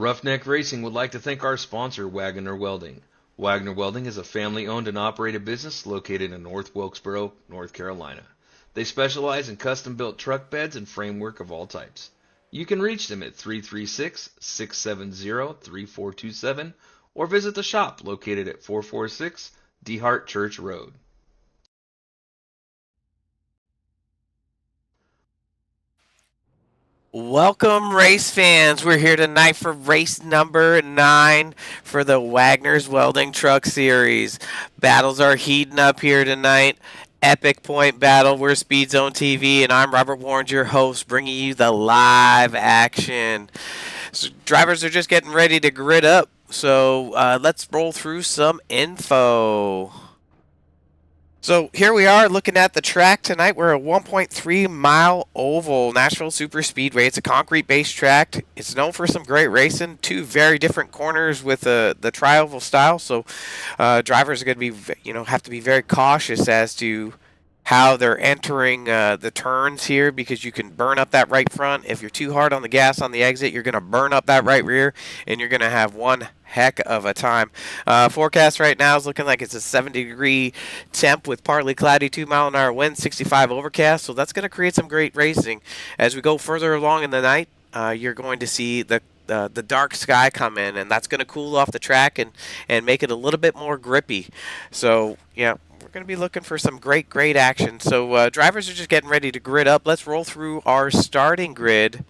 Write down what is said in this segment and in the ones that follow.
Roughneck Racing would like to thank our sponsor, Wagoner Welding. Wagoner Welding is a family-owned and operated business located in North Wilkesboro, North Carolina. They specialize in custom-built truck beds and framework of all types. You can reach them at 336-670-3427 or visit the shop located at 446 DeHart Church Road. Welcome, race fans. We're here tonight for race number 9 for the Wagoner's Welding Truck Series. Battles are heating up here tonight. Epic point battle. We're Speed Zone TV, and I'm Robert Warren, your host, bringing you the live action. So drivers are just getting ready to grid up, so let's roll through some info. So here we are looking at the track tonight. We're a 1.3 mile oval, Nashville Superspeedway. It's a concrete-based track. It's known for some great racing. 2 very different corners with the tri-oval style. So drivers are going to be, have to be very cautious as to how they're entering the turns here, because you can burn up that right front. If you're too hard on the gas on the exit, you're going to burn up that right rear, and you're going to have one heck of a time. Forecast right now is looking like it's a 70-degree temp with partly cloudy, 2-mile-an-hour wind, 65 overcast. So that's going to create some great racing. As we go further along in the night, you're going to see the dark sky come in, and that's going to cool off the track and make it a little bit more grippy. So yeah, we're going to be looking for some great action. So drivers are just getting ready to grid up. Let's roll through our starting grid,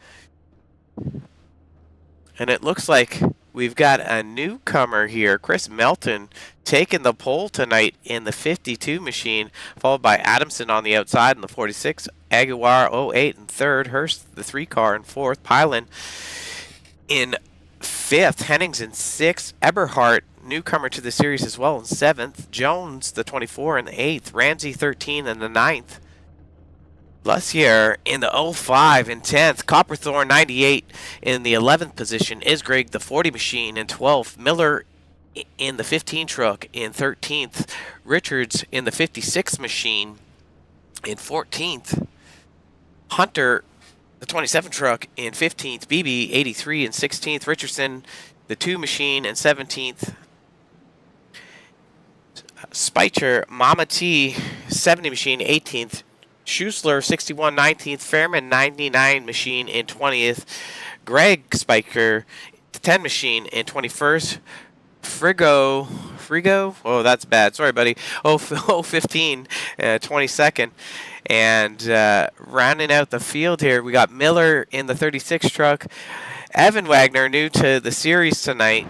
and it looks like we've got a newcomer here, Chris Melton, taking the pole tonight in the 52 machine, followed by Adamson on the outside in the 46, Aguilar 08 in third, Hurst the 3 car in fourth, Pylon in fifth, Hennings in sixth, Eberhardt, newcomer to the series as well, in seventh, Jones the 24 in the eighth, Ramsey 13 in the ninth, Lussier in the 05 in 10th, Copperthorne 98 in the 11th position, Isgrig the 40 machine in 12th, Miller in the 15 truck in 13th, Richards in the 56 machine in 14th, Hunter the 27 truck in 15th, BB 83 in 16th, Richardson the 2 machine in 17th, Speicher Mama T 70 machine 18th, Schuessler 61 19th, Fairman 99 machine in 20th, Greg Spiker 10 machine in 21st, Frigo, oh that's bad, sorry buddy, 15 22nd, and rounding out the field here we got Miller in the 36 truck. Evan Wagner, new to the series tonight,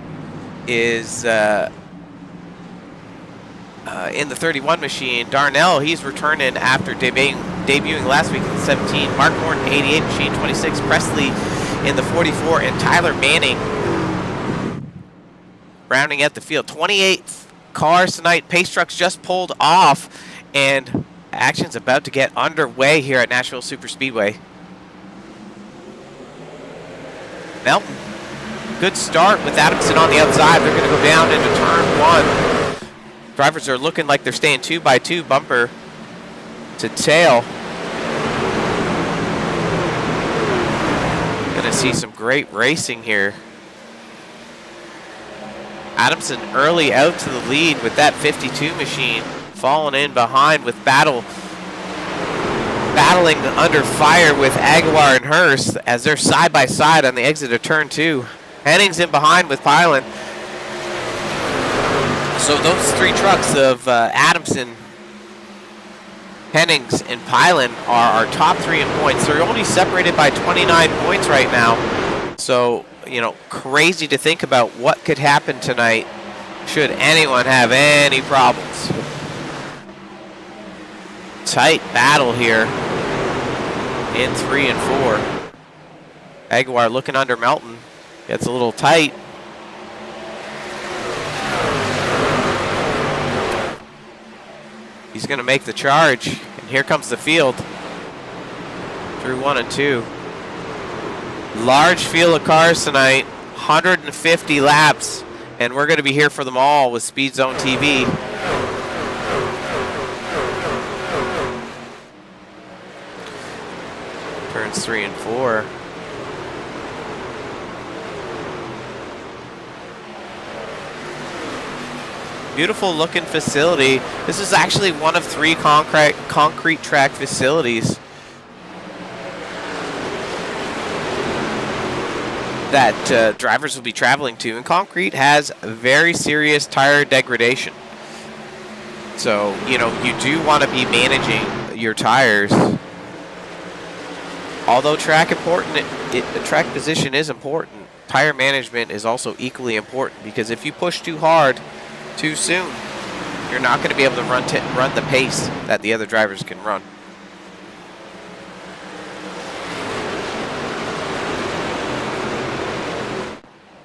is in the 31 machine. Darnell, he's returning after debuting last week in the 17. Mark Morton, 88 machine, 26. Presley in the 44. And Tyler Manning rounding out the field. 28 cars tonight. Pace trucks just pulled off, and action's about to get underway here at Nashville Superspeedway. Melton, good start with Adamson on the outside. They're going to go down into turn 1. Drivers are looking like they're staying 2x2 bumper to tail. Gonna see some great racing here. Adamson early out to the lead with that 52 machine, falling in behind with battling under fire with Aguilar and Hurst as they're side by side on the exit of turn 2. Hennings in behind with Pylon. So those 3 trucks of Adamson, Hennings, and Pylon are our top 3 in points. They're only separated by 29 points right now. So, crazy to think about what could happen tonight should anyone have any problems. Tight battle here in 3 and 4. Aguilar looking under Melton. Gets a little tight. He's going to make the charge, and here comes the field through 1 and 2. Large field of cars tonight, 150 laps, and we're going to be here for them all with Speed Zone TV. Turns 3 and 4. Beautiful looking facility. This is actually one of 3 concrete track facilities that drivers will be traveling to. And concrete has very serious tire degradation. So, you know, you do want to be managing your tires. Although track position is important, tire management is also equally important, because if you push too hard too soon, you're not going to be able to run the pace that the other drivers can run.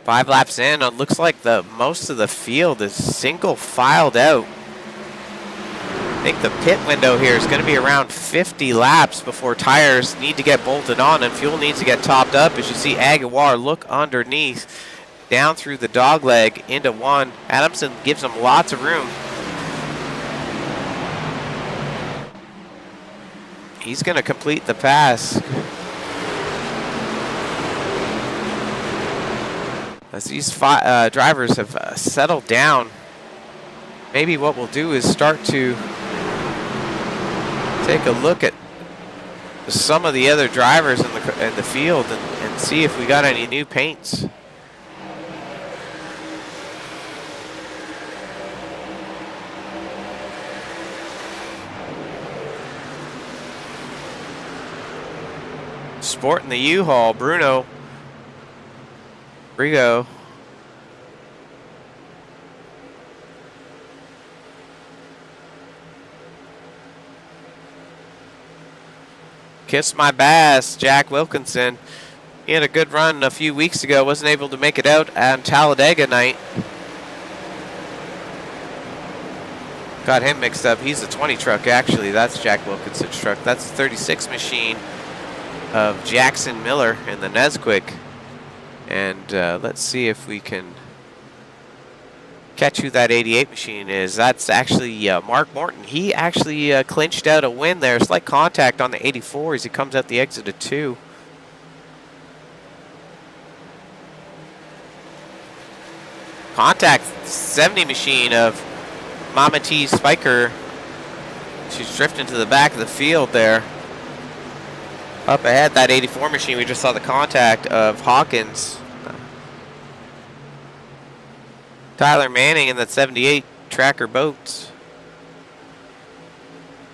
Five laps in, it looks like most of the field is single filed out. I think the pit window here is going to be around 50 laps before tires need to get bolted on and fuel needs to get topped up. As you see Aguilar look underneath, down through the dog leg into 1. Adamson gives him lots of room. He's going to complete the pass. As these drivers have settled down, maybe what we'll do is start to take a look at some of the other drivers in the field and see if we got any new paints. Sporting the U-Haul, Bruno Rigo. Kiss my bass, Jack Wilkinson. He had a good run a few weeks ago. Wasn't able to make it out on Talladega night. Got him mixed up. He's a 20 truck, actually. That's Jack Wilkinson's truck. That's the 36 machine of Jackson Miller in the Nesquik. And let's see if we can catch who that 88 machine is. That's actually Mark Morton. He actually clinched out a win there. Slight contact on the 84 as he comes out the exit of 2. Contact 70 machine of Mama T Spiker. She's drifting to the back of the field there. Up ahead, that 84 machine, we just saw the contact of Hawkins. Tyler Manning in that 78 Tracker Boats.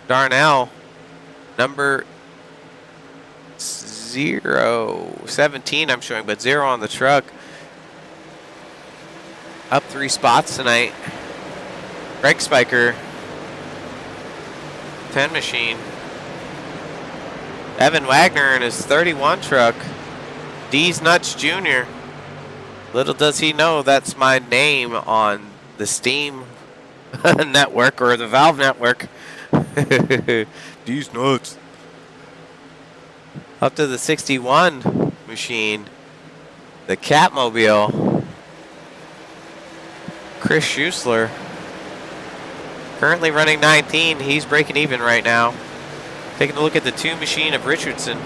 Darnell, number 17 I'm showing, but 0 on the truck. Up 3 spots tonight. Greg Spiker, 10 machine. Evan Wagner in his 31 truck. D's Nuts Jr. Little does he know that's my name on the Steam network or the Valve network. D's Nuts. Up to the 61 machine. The Catmobile. Chris Schuessler. Currently running 19. He's breaking even right now. Taking a look at the 2 machine of Richardson.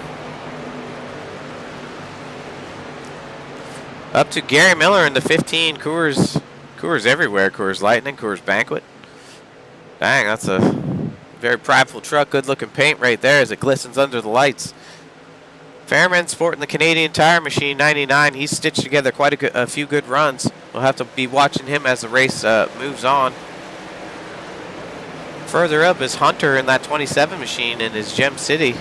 Up to Gary Miller in the 15 Coors everywhere. Coors Lightning, Coors Banquet. Dang, that's a very prideful truck. Good looking paint right there as it glistens under the lights. Fairman sporting the Canadian Tire Machine 99. He's stitched together quite a few good runs. We'll have to be watching him as the race moves on. Further up is Hunter in that 27 machine in his Gem City.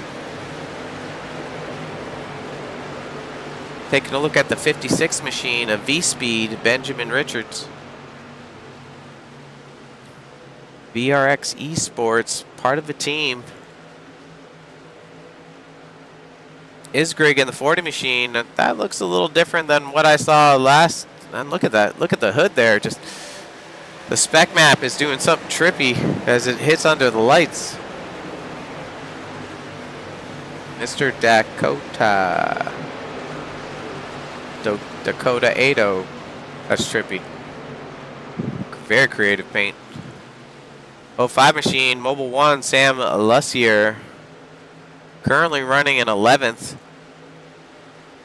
Taking a look at the 56 machine of V-Speed, Benjamin Richards. VRX Esports, part of the team. Isgrig in the 40 machine. That looks a little different than what I saw last. And look at that. Look at the hood there. Just the spec map is doing something trippy as it hits under the lights. Mr. Dakota. Dakota Ado. That's trippy. Very creative paint. 05 machine, Mobile 1, Sam Lussier. Currently running in 11th.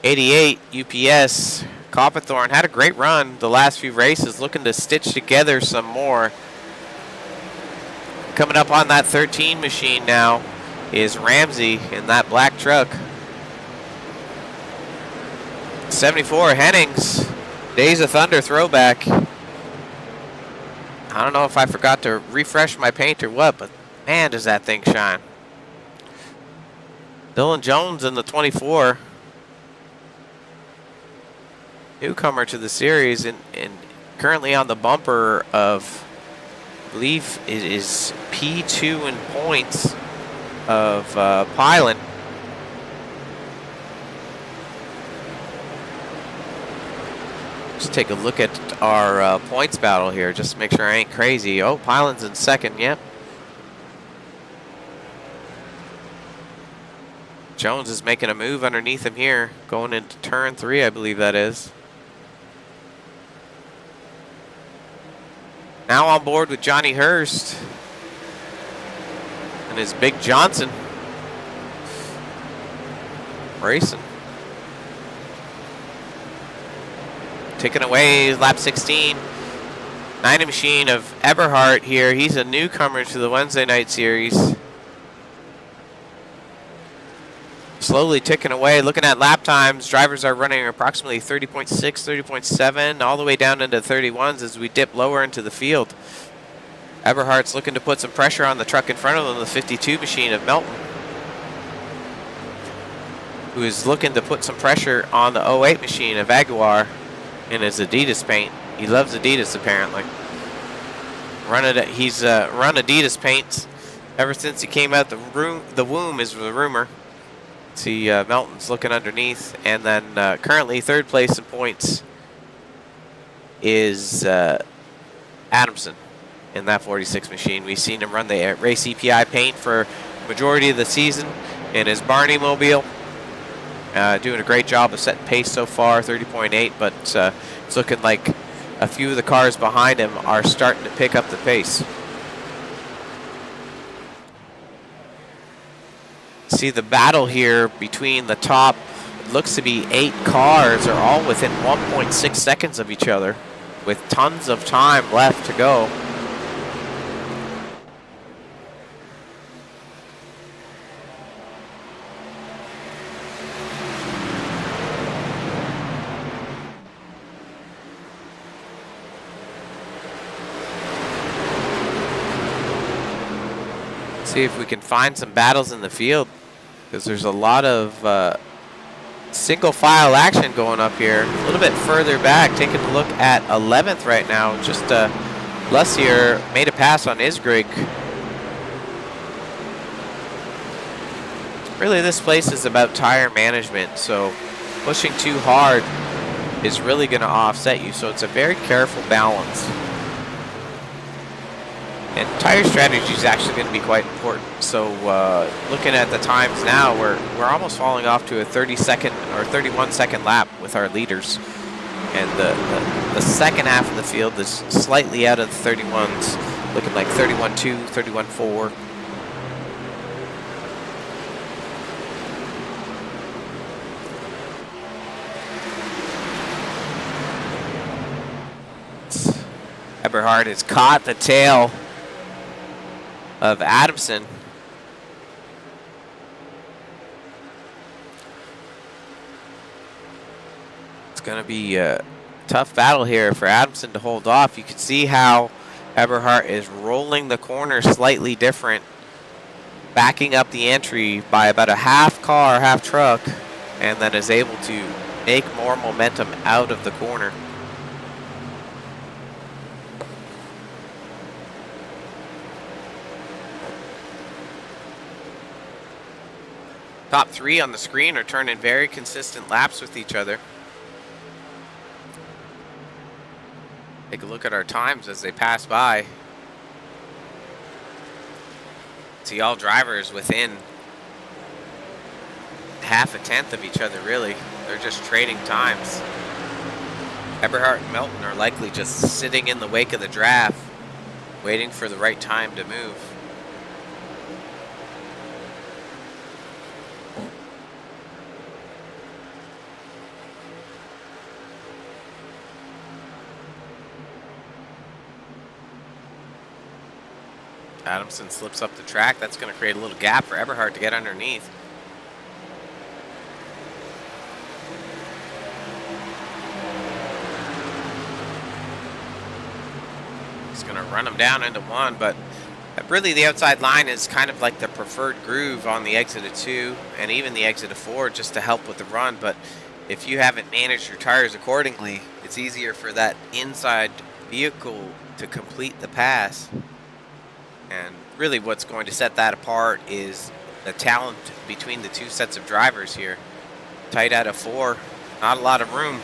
88 UPS, Copperthorne had a great run the last few races, looking to stitch together some more. Coming up on that 13 machine now is Ramsey in that black truck. 74 Hennings, Days of Thunder throwback. I don't know if I forgot to refresh my paint or what, but man, does that thing shine. Dylan Jones in the 24. Newcomer to the series and currently on the bumper of, I believe it is P2 in points of Pilot. Just take a look at our points battle here, just to make sure I ain't crazy. Oh, Pilin's in second, yep. Jones is making a move underneath him here, going into turn 3, I believe that is. Now on board with Johnny Hurst and his Big Johnson racing. Taking away lap 16. 90 machine of Eberhardt here. He's a newcomer to the Wednesday night series. Slowly ticking away. Looking at lap times, drivers are running approximately 30.6, 30.7, all the way down into 31s as we dip lower into the field. Eberhardt's looking to put some pressure on the truck in front of him, the 52 machine of Melton, who is looking to put some pressure on the 08 machine of Aguilar in his Adidas paint. He loves Adidas, apparently. He's run Adidas paints ever since he came out the womb is the rumor. See, Melton's looking underneath, and then currently third place in points is Adamson in that 46 machine. We've seen him run the race EPI paint for the majority of the season in his Barney mobile. Doing a great job of setting pace so far, 30.8, but it's looking like a few of the cars behind him are starting to pick up the pace. See the battle here between the top, looks to be 8 cars, are all within 1.6 seconds of each other with tons of time left to go. See if we can find some battles in the field, because there's a lot of single file action going up here. A little bit further back, taking a look at 11th right now. Just Lussier made a pass on Isgrig. Really, this place is about tire management, so pushing too hard is really going to offset you. So it's a very careful balance. And tire strategy is actually going to be quite important. So looking at the times now, we're almost falling off to a 30-second or 31-second lap with our leaders. And the second half of the field is slightly out of the 31s, looking like 31.2, 31.4. Eberhardt has caught the tail of Adamson. It's going to be a tough battle here for Adamson to hold off. You can see how Eberhardt is rolling the corner slightly different, backing up the entry by about a half car, half truck, and then is able to make more momentum out of the corner. Top 3 on the screen are turning very consistent laps with each other. Take a look at our times as they pass by. See all drivers within half a tenth of each other, really. They're just trading times. Eberhardt and Melton are likely just sitting in the wake of the draft, waiting for the right time to move. Adamson slips up the track. That's going to create a little gap for Eberhard to get underneath. He's going to run him down into 1, but really the outside line is kind of like the preferred groove on the exit of 2 and even the exit of 4 just to help with the run. But if you haven't managed your tires accordingly, it's easier for that inside vehicle to complete the pass. And really what's going to set that apart is the talent between the two sets of drivers here. Tight out of 4, not a lot of room.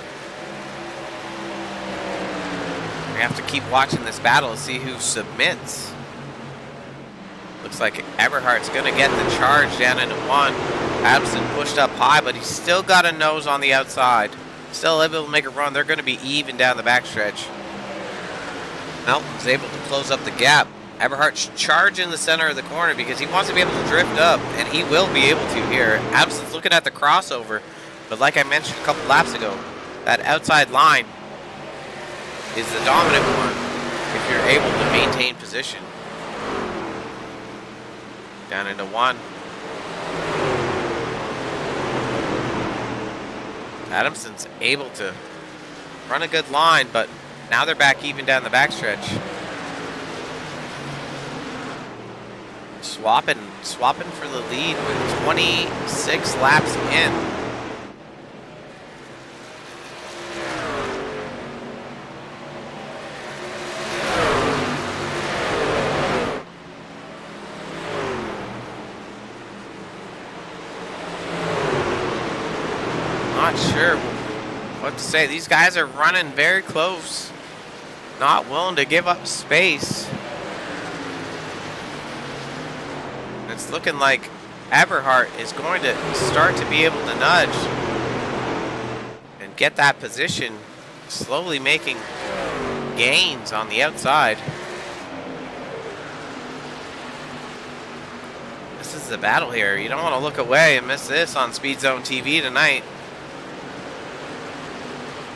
We have to keep watching this battle to see who submits. Looks like Eberhard's going to get the charge down into 1. Adamson pushed up high, but he's still got a nose on the outside. Still able to make a run. They're going to be even down the backstretch. Melton's able to close up the gap. Eberhard's charging in the center of the corner because he wants to be able to drift up, and he will be able to here. Adamson's looking at the crossover, but like I mentioned a couple laps ago, that outside line is the dominant one if you're able to maintain position. Down into 1. Adamson's able to run a good line, but now they're back even down the backstretch. Swapping for the lead with 26 laps in. Not sure what to say. These guys are running very close, not willing to give up space. It's looking like Eberhard is going to start to be able to nudge and get that position, slowly making gains on the outside. This is the battle here. You don't want to look away and miss this on Speed Zone TV tonight.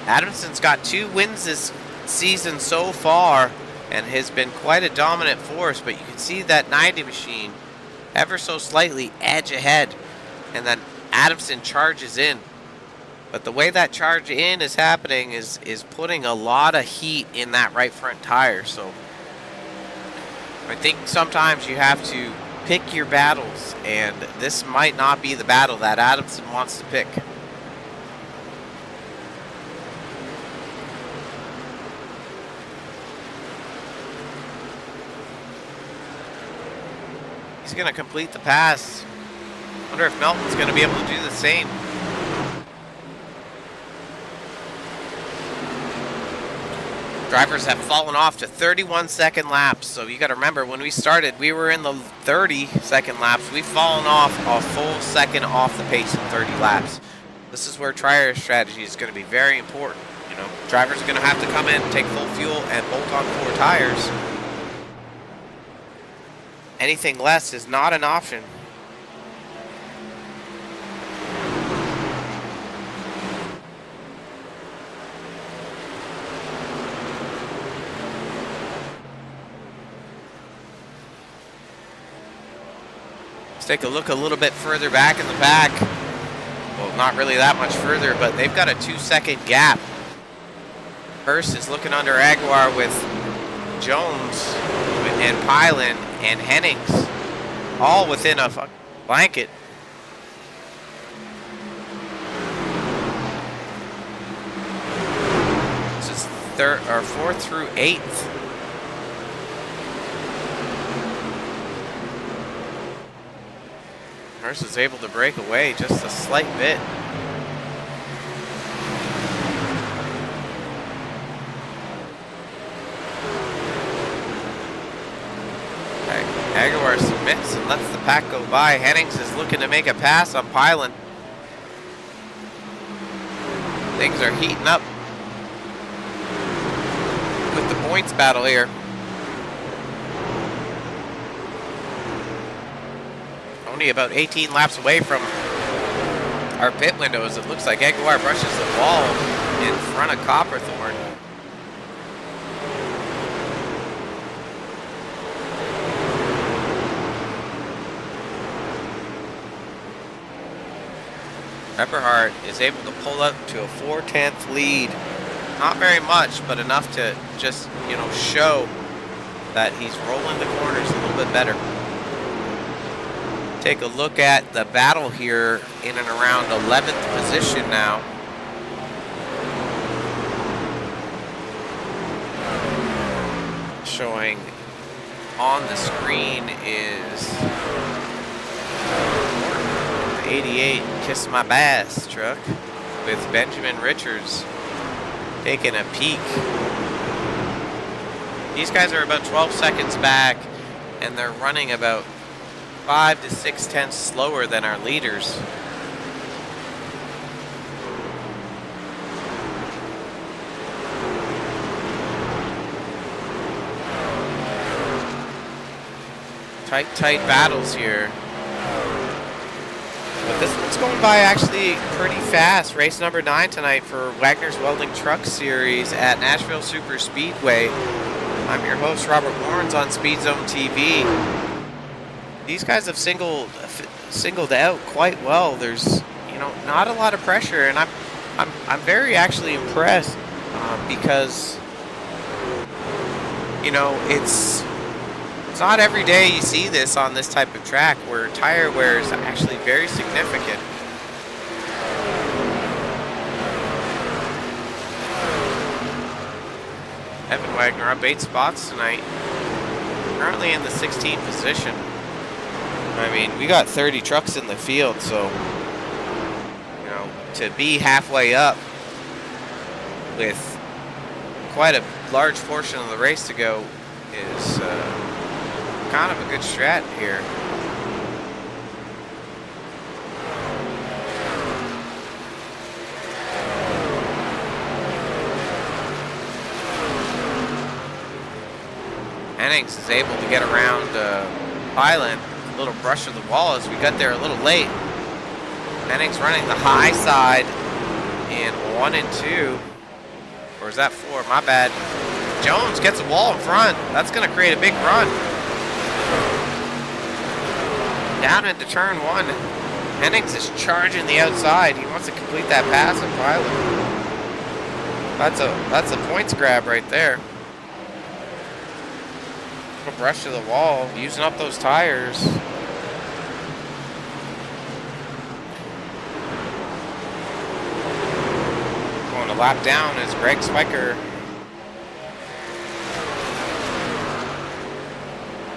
Adamson's got 2 wins this season so far and has been quite a dominant force, but you can see that 90 machine ever so slightly edge ahead, and then Adamson charges in. But the way that charge in is happening is putting a lot of heat in that right front tire. So I think sometimes you have to pick your battles, and this might not be the battle that Adamson wants to pick. He's going to complete the pass. Wonder if Melton's going to be able to do the same. Drivers have fallen off to 31-second laps. So you got to remember, when we started, we were in the 30-second laps. We've fallen off a full second off the pace in 30 laps. This is where tire strategy is going to be very important. You know, drivers are going to have to come in, take full fuel, and bolt on 4 tires. Anything less is not an option. Let's take a look a little bit further back in the back. Well, not really that much further, but they've got a 2-second gap. Hurst is looking under Aguilar with Jones and Pylon and Hennings all within a blanket. This is 4th through 8th. Hurst is able to break away just a slight bit. Aguilar submits and lets the pack go by. Hennings is looking to make a pass on Pylon. Things are heating up with the points battle here. Only about 18 laps away from our pit windows. It looks like Aguilar brushes the wall in front of Copperthorne. Eberhard is able to pull up to a 4/10 lead. Not very much, but enough to just, show that he's rolling the corners a little bit better. Take a look at the battle here in and around 11th position now. Showing on the screen is the 88 Kiss My Bass truck with Benjamin Richards taking a peek. These guys are about 12 seconds back, and they're running about 5 to 6/10 slower than our leaders. Tight battles here. But this one's going by actually pretty fast. Race number 9 tonight for Wagner's Welding Truck Series at Nashville Superspeedway. I'm your host, Robert Warrens on Speed Zone TV. These guys have singled out quite well. There's, not a lot of pressure, and I'm very actually impressed because, it's not every day you see this on this type of track where tire wear is actually very significant. Evan Wagner up 8 spots tonight. Currently in the 16th position. I mean, we got 30 trucks in the field, so, to be halfway up with quite a large portion of the race to go is kind of a good strat here. Hennings is able to get around Highland, a little brush of the wall as we got there a little late. Hennings running the high side in 1 and 2. Or is that 4? My bad. Jones gets a wall in front. That's going to create a big run. Down into turn 1. Hennings is charging the outside. He wants to complete that pass of Pilot. That's a points grab right there. Little brush to the wall, using up those tires. Going a lap down is Greg Spiker.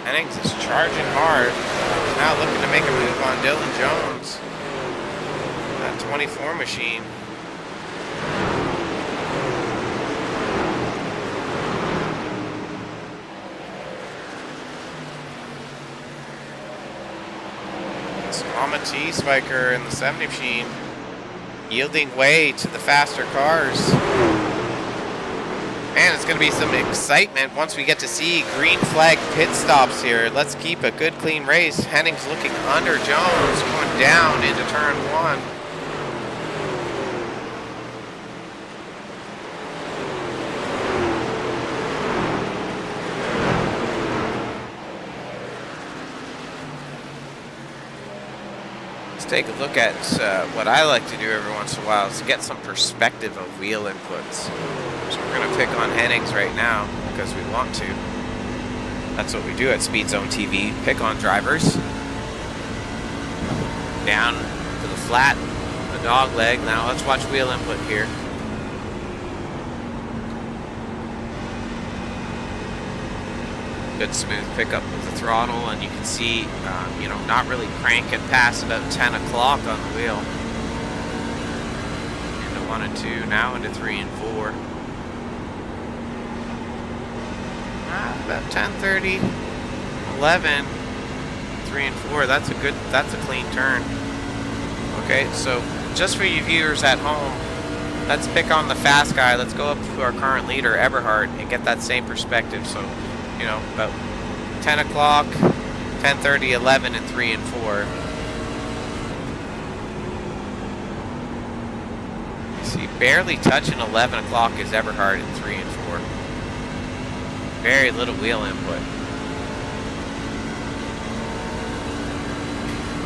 Hennings is charging hard. Now looking to make a move on Dylan Jones. That 24 machine. T Spiker in the 70 machine yielding way to the faster cars. Man, it's going to be some excitement once we get to see green flag pit stops here. Let's keep a good clean race. Hennings looking under Jones, going down into turn 1. Take a look at what I like to do every once in a while is to get some perspective of wheel inputs. So we're going to pick on Hennings right now because we want to. That's what we do at Speed Zone TV, pick on drivers. Down to the flat, the dog leg. Now let's watch wheel input here. Good smooth pickup with the throttle, and you can see, not really cranking past about 10 o'clock on the wheel. Into 1 and 2, now into 3 and 4. About 10:30, 11, 3 and 4. That's a clean turn. Okay, so just for you viewers at home, let's pick on the fast guy. Let's go up to our current leader, Eberhard, and get that same perspective. So, about 10 o'clock, 10:30, 11, and 3 and 4. See, barely touching 11 o'clock is Eberhard in 3 and 4. Very little wheel input.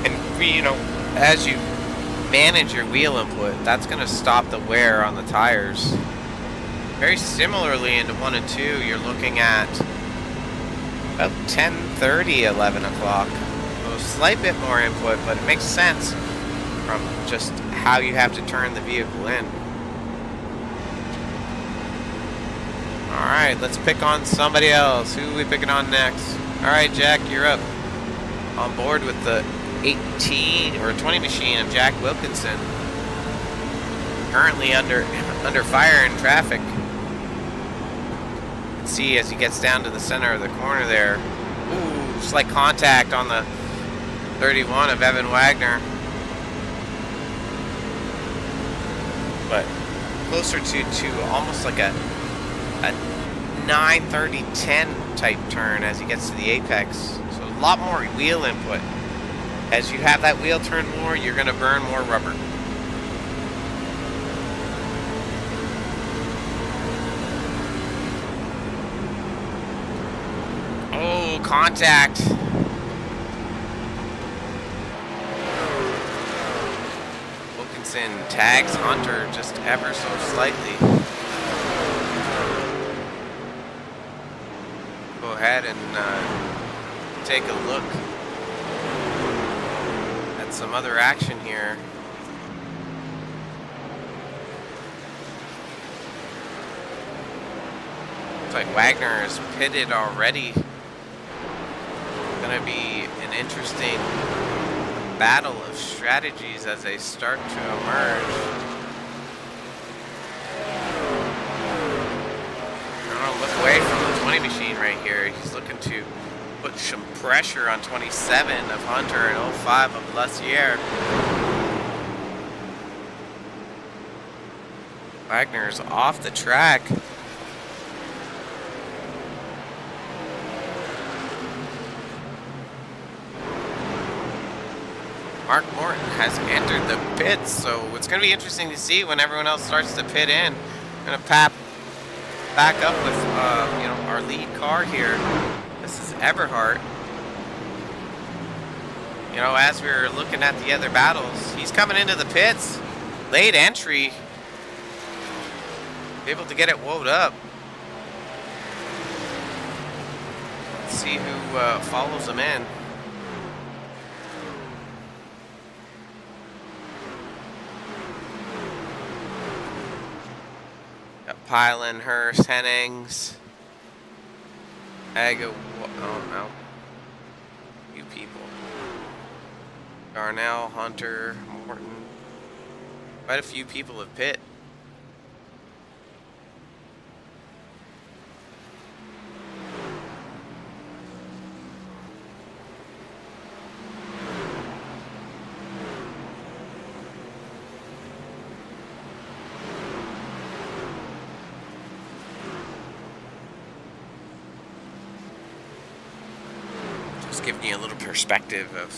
And, as you manage your wheel input. That's going to stop the wear on the tires. Very similarly into 1 and 2, you're looking at about 10:30, 11 o'clock. So a slight bit more input, but it makes sense from just how you have to turn the vehicle in. Alright, let's pick on somebody else. Who are we picking on next? Alright, Jack, you're up. On board with the 18 or 20 machine of Jack Wilkinson. Currently under fire in traffic. You can see as he gets down to the center of the corner there. Ooh, slight contact on the 31 of Evan Wagner. But closer to almost like a 9:30-10 type turn as he gets to the apex. So a lot more wheel input. As you have that wheel turn more, you're going to burn more rubber. Oh, contact. Wilkinson tags Hunter just ever so slightly. Go ahead and take a look at some other action here. Looks like Wagner is pitted already. Gonna be an interesting battle of strategies as they start to emerge. Look away from the 20 machine right here. He's looking to put some pressure on 27 of Hunter and 05 of Lussier. Wagner's off the track. Mark Morton has entered the pits, so it's going to be interesting to see when everyone else starts to pit in. I'm going to back up with our lead car here. This is Eberhardt. As we were looking at the other battles, he's coming into the pits. Late entry. Able to get it woed up. Let's see who follows him in. Pilin, Hurst, Hennings, oh no, few people. Darnell, Hunter, Morton, quite a few people have pit. Giving you a little perspective of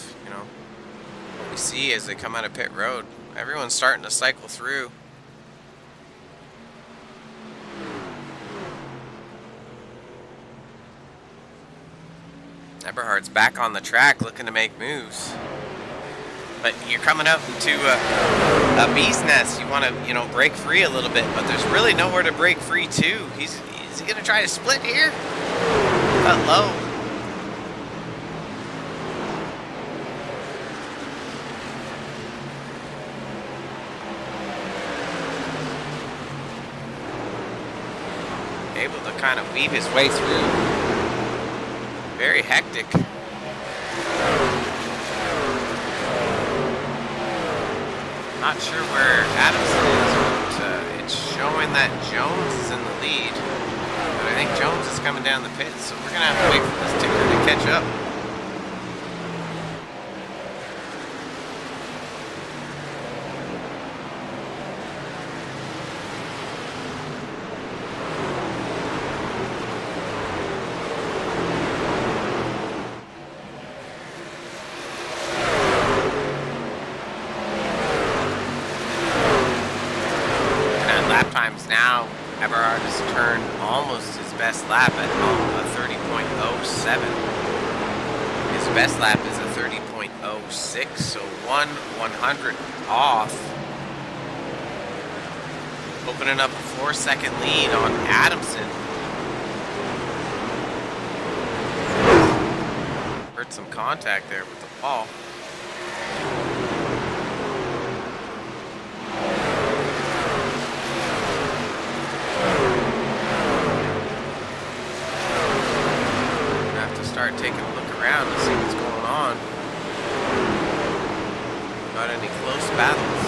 what we see as they come out of pit road. Everyone's starting to cycle through. Eberhardt's back on the track looking to make moves, but you're coming up into a bee's nest. You want to break free a little bit, but there's really nowhere to break free to. Is he gonna try to split here? Cut low. Able to kind of weave his way through. Very hectic. Not sure where Adamson is, but it's showing that Jones is in the lead. But I think Jones is coming down the pit, so we're going to have to wait for this ticker to catch up. Times now, Eberhard has turned almost his best lap at a 30.07. His best lap is a 30.06. 1:06, so 1/100 off. Opening up a 4-second lead on Adamson. Heard some contact there with the ball. Start taking a look around to see what's going on. Got any close battles?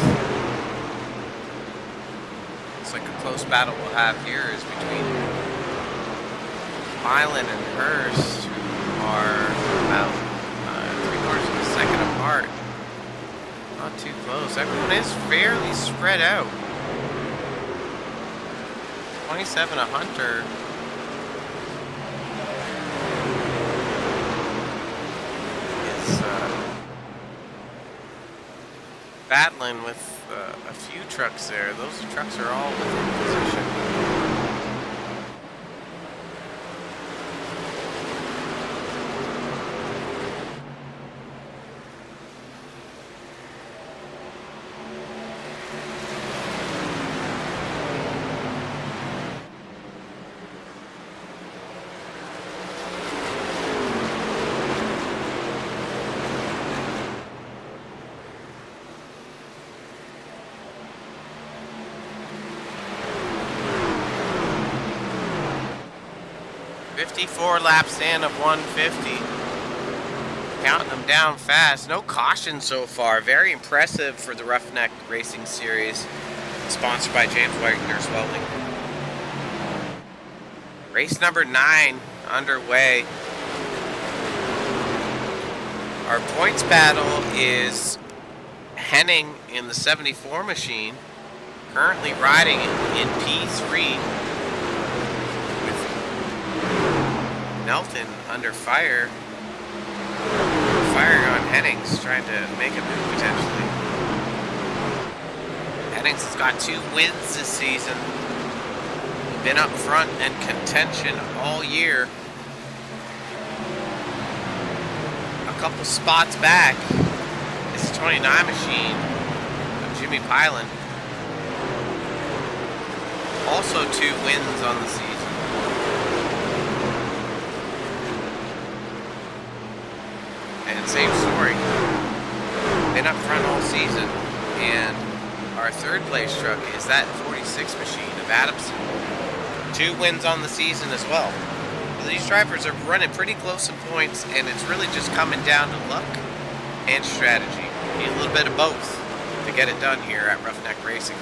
Looks like a close battle we'll have here is between Milan and Hurst, who are about 3/4 of a second apart. Not too close. Everyone is fairly spread out. 27 a Hunter. Battling with a few trucks there. Those trucks are all within position. Four laps in of 150. Counting them down fast. No caution so far. Very impressive for the Roughneck Racing Series, sponsored by James Wagoner's Welding. Race number 9 underway. Our points battle is Henning in the 74 machine, currently riding in P3. Nelton under fire. Firing on Hennings, trying to make a move potentially. Hennings has got 2 wins this season. Been up front and contention all year. A couple spots back. This 29 machine of Jimmy Pilan. Also 2 wins on the season. And same story. Been up front all season. And our 3rd place truck is that 46 machine of Adamson. 2 wins on the season as well. So these drivers are running pretty close in points, and it's really just coming down to luck and strategy. Need a little bit of both to get it done here at Roughneck Racing.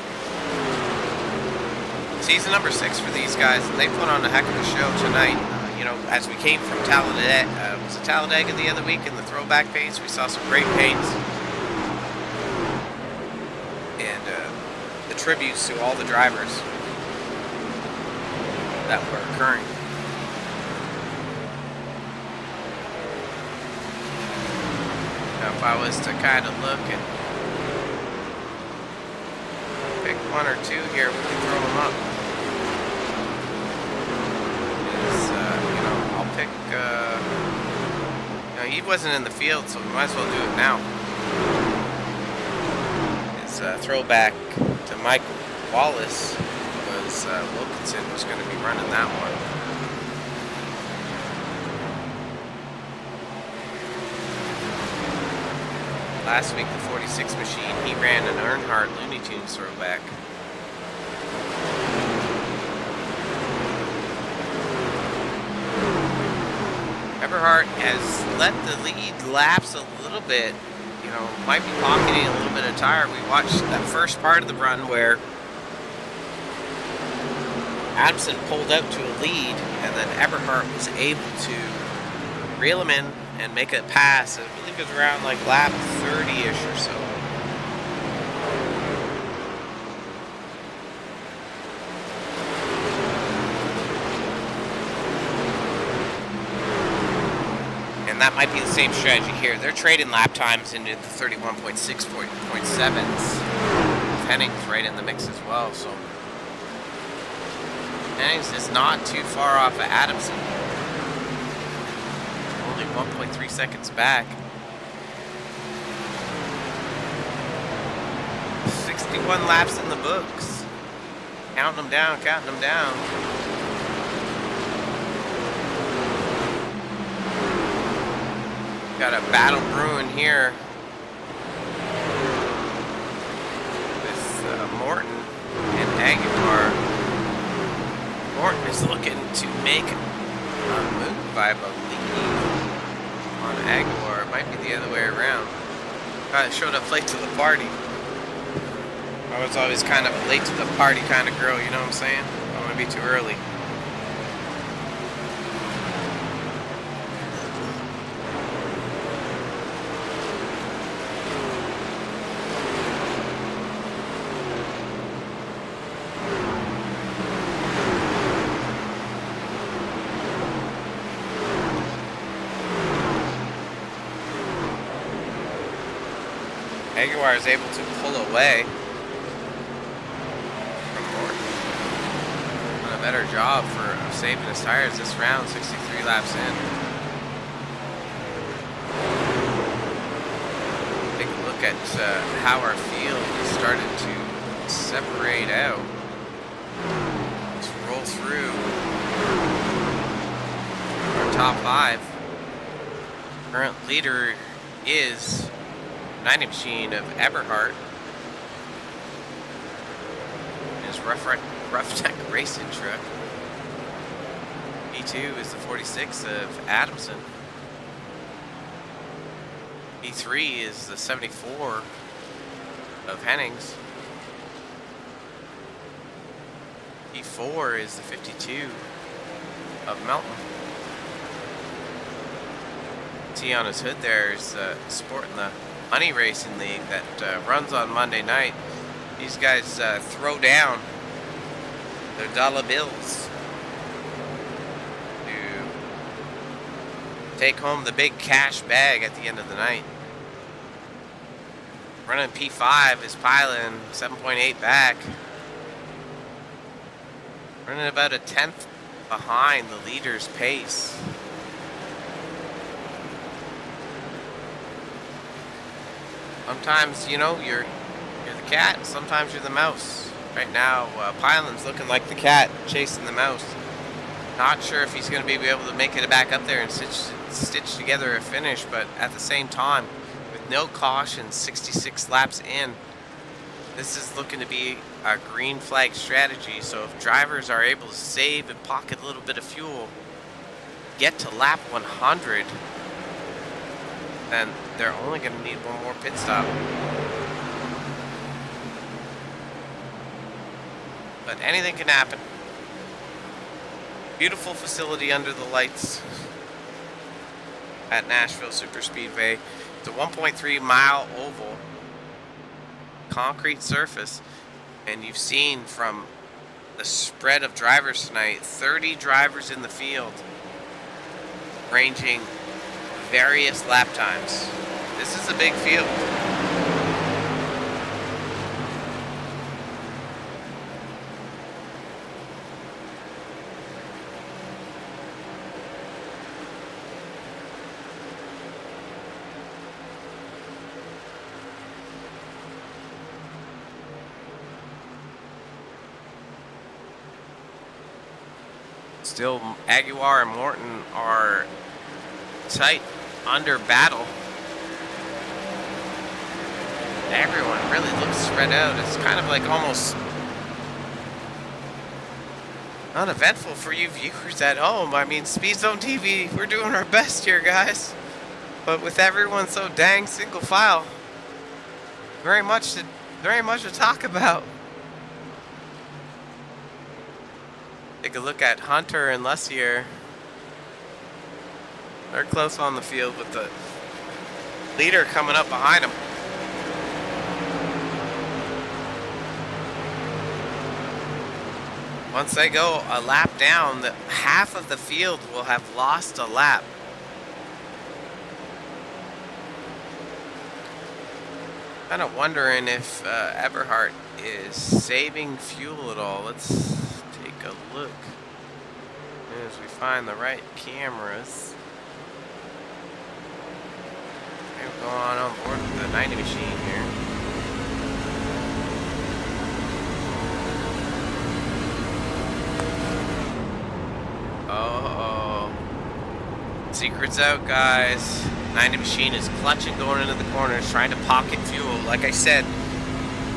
Season number 6 for these guys, and they put on a heck of a show tonight. You know, as we came from Talladega, was it Talladega the other week in the throwback paints? We saw some great paints. And the tributes to all the drivers that were occurring. Now, if I was to kind of look and pick 1 or 2 here, we can throw them up. He wasn't in the field, so we might as well do it now. His throwback to Mike Wallace was Wilkinson was going to be running that one. Last week, the 46 machine, he ran an Earnhardt Looney Tunes throwback. Eberhardt has let the lead lapse a little bit. You know, might be pocketing a little bit of tire. We watched that first part of the run where Adamson pulled out to a lead, and then Eberhardt was able to reel him in and make a pass. I believe it was around like lap 30-ish or so. That might be the same strategy here. They're trading lap times into the 31.6.7s. Hennings right in the mix as well. So Hennings is not too far off of Adamson. Only 1.3 seconds back. 51 laps in the books. Counting them down, counting them down. Got a battle brewing here with Morton and Aguilar. Morton is looking to make a move, I believe, on Aguilar. It might be the other way around. Showed up late to the party. I was always kind of a late to the party kind of girl, you know what I'm saying? I don't want to be too early. Aguilar is able to pull away from Morton. Done a better job for saving his tires this round, 63 laps in. Take a look at how our field has started to separate out. Let's roll through our top 5. Current leader is 90 Machine of Eberhardt. His Ruff Tech racing truck. P2 is the 46 of Adamson. P3 is the 74 of Hennings. P4 is the 52 of Melton. See on his hood there is sporting the Money Racing League that runs on Monday night. These guys throw down their dollar bills to take home the big cash bag at the end of the night. Running P5 is piling 7.8 back. Running about a 10th behind the leader's pace. Sometimes, you know, you're the cat, and sometimes you're the mouse. Right now, Pylan's looking like the cat chasing the mouse. Not sure if he's going to be able to make it back up there and stitch together a finish, but at the same time, with no caution, 66 laps in, this is looking to be a green flag strategy. So if drivers are able to save and pocket a little bit of fuel, get to lap 100, then they're only going to need one more pit stop. But anything can happen. Beautiful facility under the lights at Nashville Superspeedway. It's a 1.3 mile oval concrete surface, and you've seen from the spread of drivers tonight, 30 drivers in the field, ranging various lap times. This is a big field. Still, Aguilar and Morton are tight under battle. Everyone really looks spread out. It's kind of like almost uneventful for you viewers at home. I mean, Speed Zone TV, we're doing our best here, guys. But with everyone so dang single file, very much to talk about. Take a look at Hunter and Lessier. They're close on the field with the leader coming up behind them. Once they go a lap down, half of the field will have lost a lap. Kind of wondering if Eberhardt is saving fuel at all. Let's take a look as we find the right cameras. We're going on board with the 90 machine here. Secret's out, guys. 90 Machine is clutching going into the corners, trying to pocket fuel. Like I said,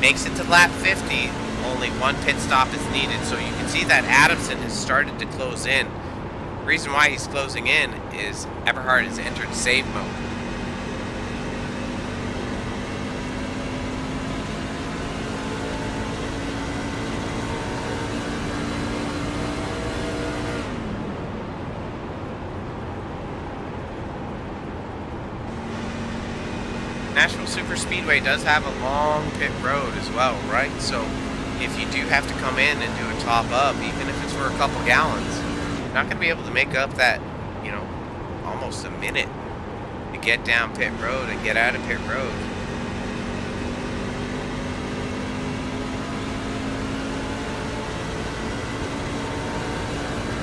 makes it to lap 50. Only one pit stop is needed. So you can see that Adamson has started to close in. The reason why he's closing in is Eberhard has entered save mode. Nashville Superspeedway does have a long pit road as well, right? So if you do have to come in and do a top up, even if it's for a couple gallons, you're not going to be able to make up that, you know, almost a minute to get down pit road and get out of pit road.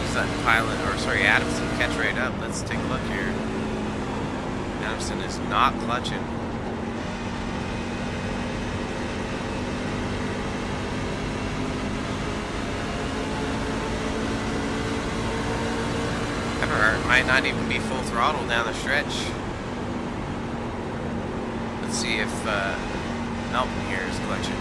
He's letting Adamson catch right up. Let's take a look here. Adamson is not clutching. Might not even be full throttle down the stretch. Let's see if Melton here is clutching.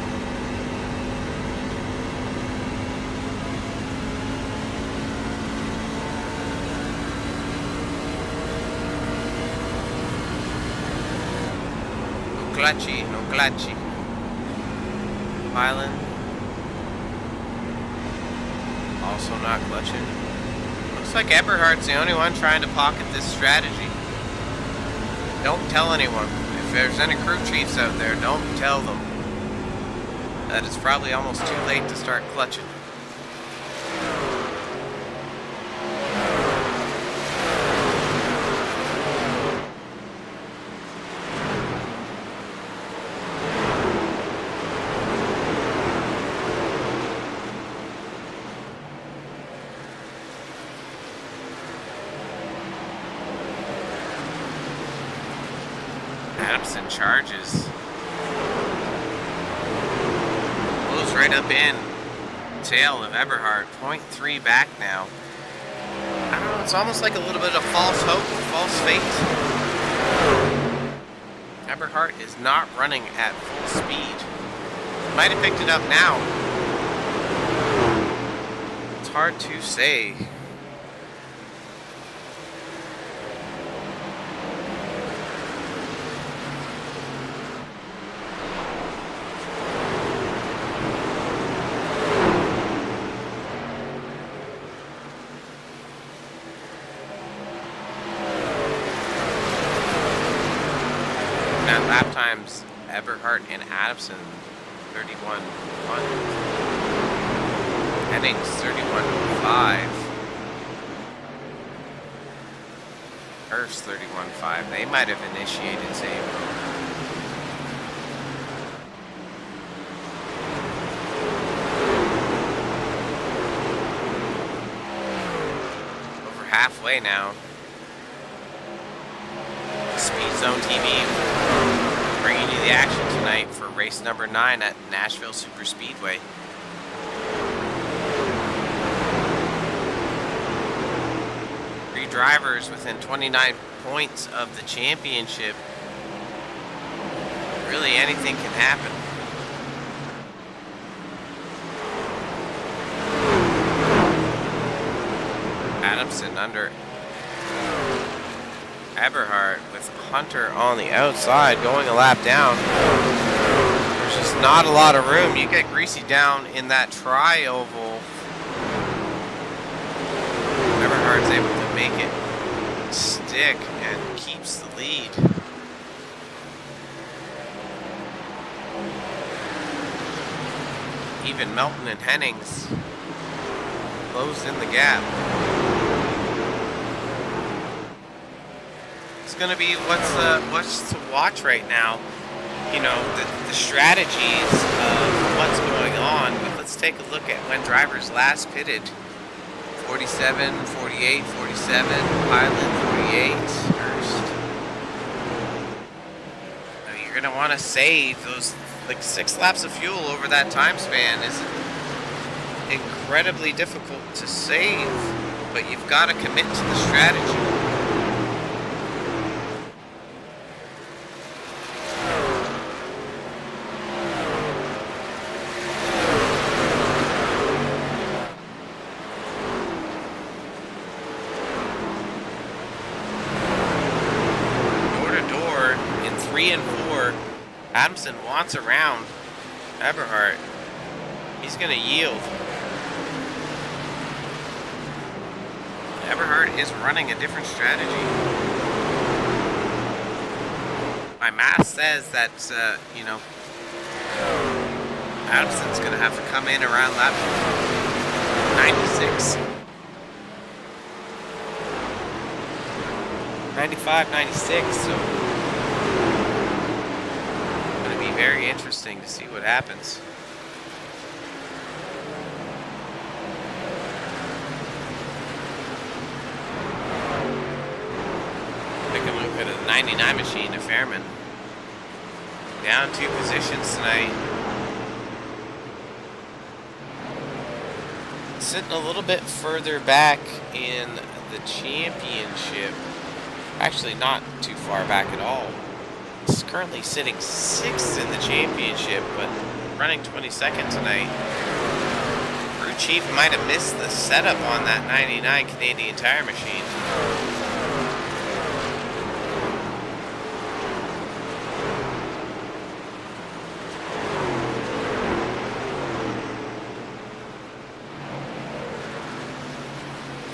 No clutchy, no clutchy. Island. Also not clutching. Looks like Eberhard's the only one trying to pocket this strategy. Don't tell anyone. If there's any crew chiefs out there, don't tell them that it's probably almost too late to start clutching. Adamson charges. Blows right up in. Tail of Eberhard. 0.3 back now. I don't know, it's almost like a little bit of false hope, false fate. Eberhard is not running at full speed. Might have picked it up now. It's hard to say. Lap times, Eberhard and Adamson, 31.1. Hennings, 31.5. Hurst, 31.5. They might have initiated save. Over halfway now. Speed Zone TV bringing you the action tonight for race number 9 at Nashville Superspeedway. Three drivers within 29 points of the championship. Really anything can happen. Adamson under Eberhard with Hunter on the outside going a lap down. There's just not a lot of room. You get Greasy down in that tri-oval. Eberhard's able to make it stick and keeps the lead. Even Melton and Hennings closed in the gap. It's going to be what's to watch right now. You know, the strategies of what's going on. But let's take a look at when drivers last pitted. 47, 48, 47, Pilot, 48, Hurst. Now you're going to want to save those, like 6 laps of fuel over that time span is incredibly difficult to save, but you've got to commit to the strategy. Adamson wants around Eberhardt. He's going to yield. Eberhardt is running a different strategy. My math says that, Adamson's going to have to come in around lap 96. 95, 96, so it's going to be very interesting to see what happens. Take a look at a 99 machine, a Fairman. Down 2 positions tonight. Sitting a little bit further back in the championship. Actually, not too far back at all. He's currently sitting 6th in the championship, but running 22nd tonight. Crew chief might have missed the setup on that 99 Canadian Tire machine.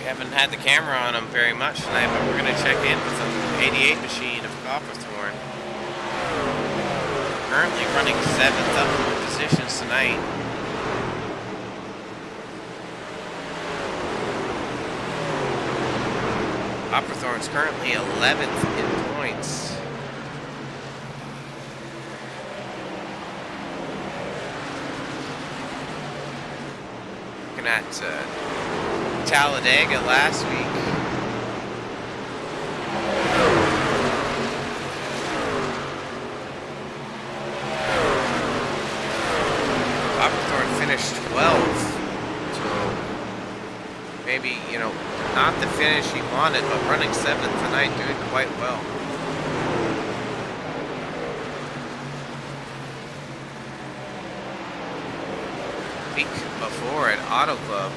Haven't had the camera on him very much tonight, but we're going to check in with an 88 machine of Copperthorne. Currently running 7th up in positions tonight. Copperthorne's currently 11th in points. Looking at Talladega last week. Copperthorne finished 12th. So maybe, not the finish he wanted, but running 7th tonight, doing quite well. Week before at Auto Club,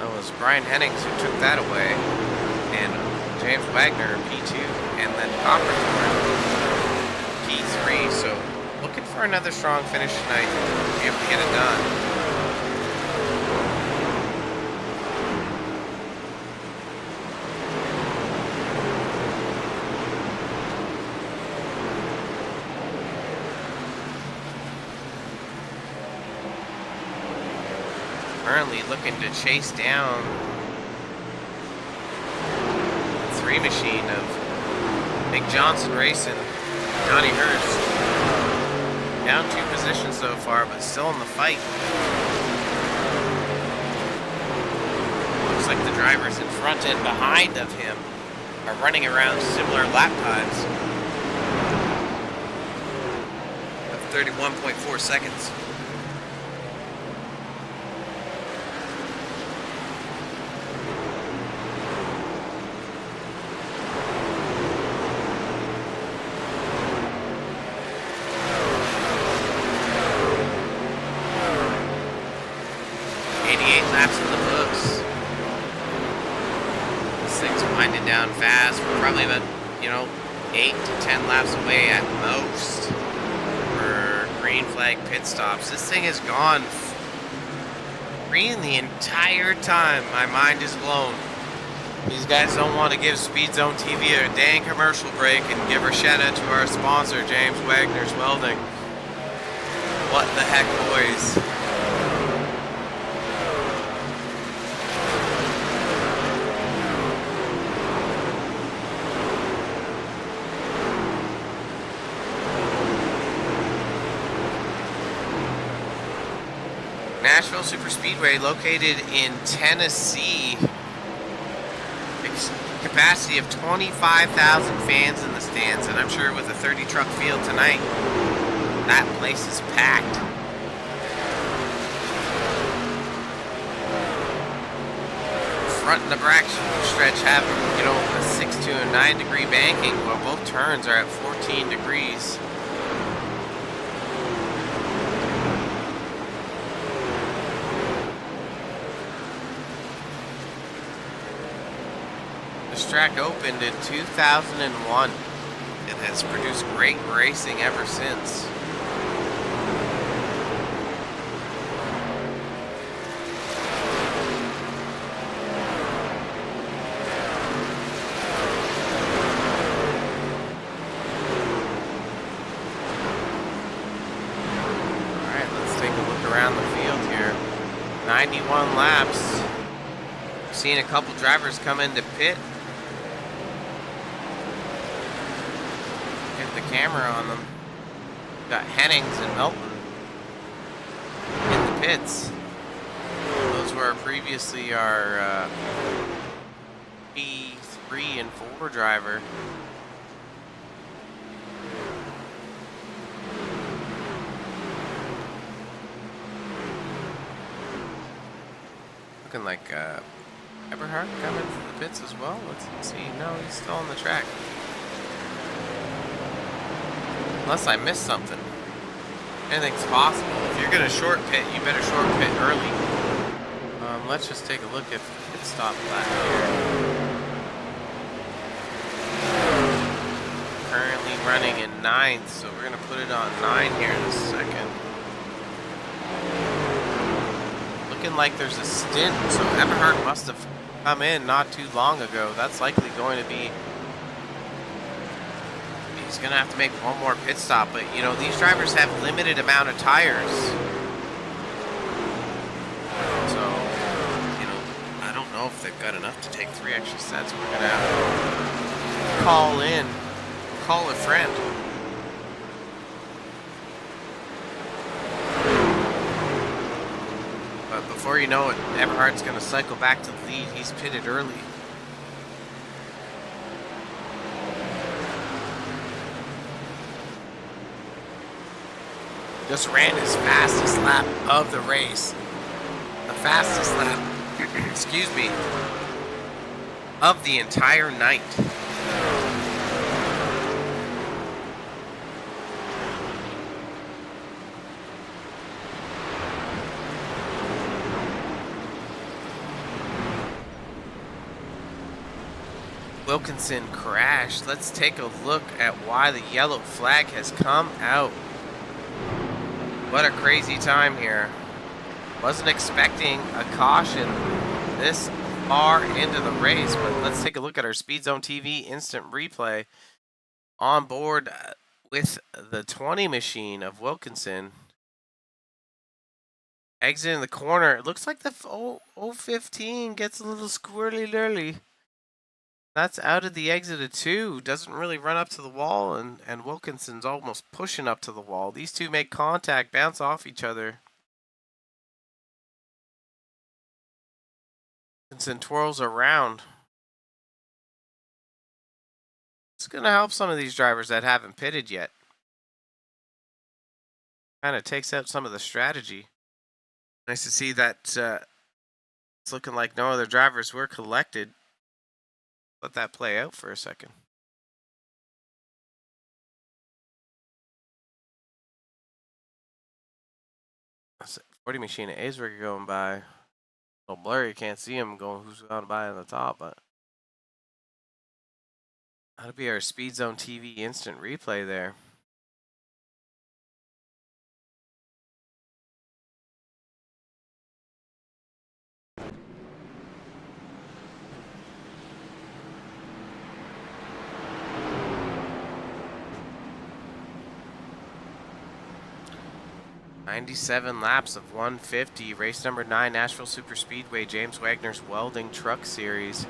it was Brian Hennings who took that away, and James Wagner P2, and then Copperthorne P3. So looking for another strong finish tonight to be able to get it done. Currently looking to chase down the 3 machine of Big Johnson Racing, Johnny Hurst. Down 2 positions so far, but still in the fight. Looks like the drivers in front and behind of him are running around similar lap times of 31.4 seconds. Laps in the books. This thing's winding down fast. We're probably about, 8 to 10 laps away at most for green flag pit stops. This thing has gone green the entire time. My mind is blown. These guys don't want to give Speed Zone TV a dang commercial break and give a shout out to our sponsor, James Wagner's Welding. What the heck, boys? Nashville Superspeedway, located in Tennessee. Capacity of 25,000 fans in the stands, and I'm sure with a 30 truck field tonight, that place is packed. Front and the back stretch have, a 6 to a 9 degree banking, while both turns are at 14 degrees. This track opened in 2001. has produced great racing ever since. Alright, let's take a look around the field here. 91 laps. We've seen a couple drivers come into pit. Get the camera on them. Got Hennings and Melton in the pits. Those were previously our P3 and 4 driver. Looking like Eberhard coming to the pits as well. Let's see. No, he's still on the track. Unless I missed something. Anything's possible. If you're going to short pit, you better short pit early. Let's just take a look at the pit stop lap here. Currently running in 9th, so we're going to put it on 9 here in a second. Looking like there's a stint, so Eberhard must have come in not too long ago. That's likely going to be... He's going to have to make one more pit stop, but, you know, these drivers have limited amount of tires. So, you know, I don't know if they've got enough to take 3 extra sets. We're going to have to call a friend. But before you know it, Eberhard's going to cycle back to the lead. He's pitted early. Just ran his fastest lap of the race. The fastest lap, excuse me, of the entire night. Wilkinson crashed. Let's take a look at why the yellow flag has come out. What a crazy time here. Wasn't expecting a caution this far into the race, but let's take a look at our Speed Zone TV instant replay on board with the 20 machine of Wilkinson. Exiting the corner. It looks like the 015 gets a little squirrely lurly. That's out of the exit of 2. Doesn't really run up to the wall, and Wilkinson's almost pushing up to the wall. These two make contact, bounce off each other. Wilkinson twirls around. It's going to help some of these drivers that haven't pitted yet. Kind of takes out some of the strategy. Nice to see that it's looking like no other drivers were collected. Let that play out for a second. 40 machine at Aesberg going by. A little blurry, can't see him going who's going by on the top, but that'll be our Speed Zone TV instant replay there. .97 laps of 150. Race number 9, Nashville Superspeedway, James Wagner's Welding Truck Series.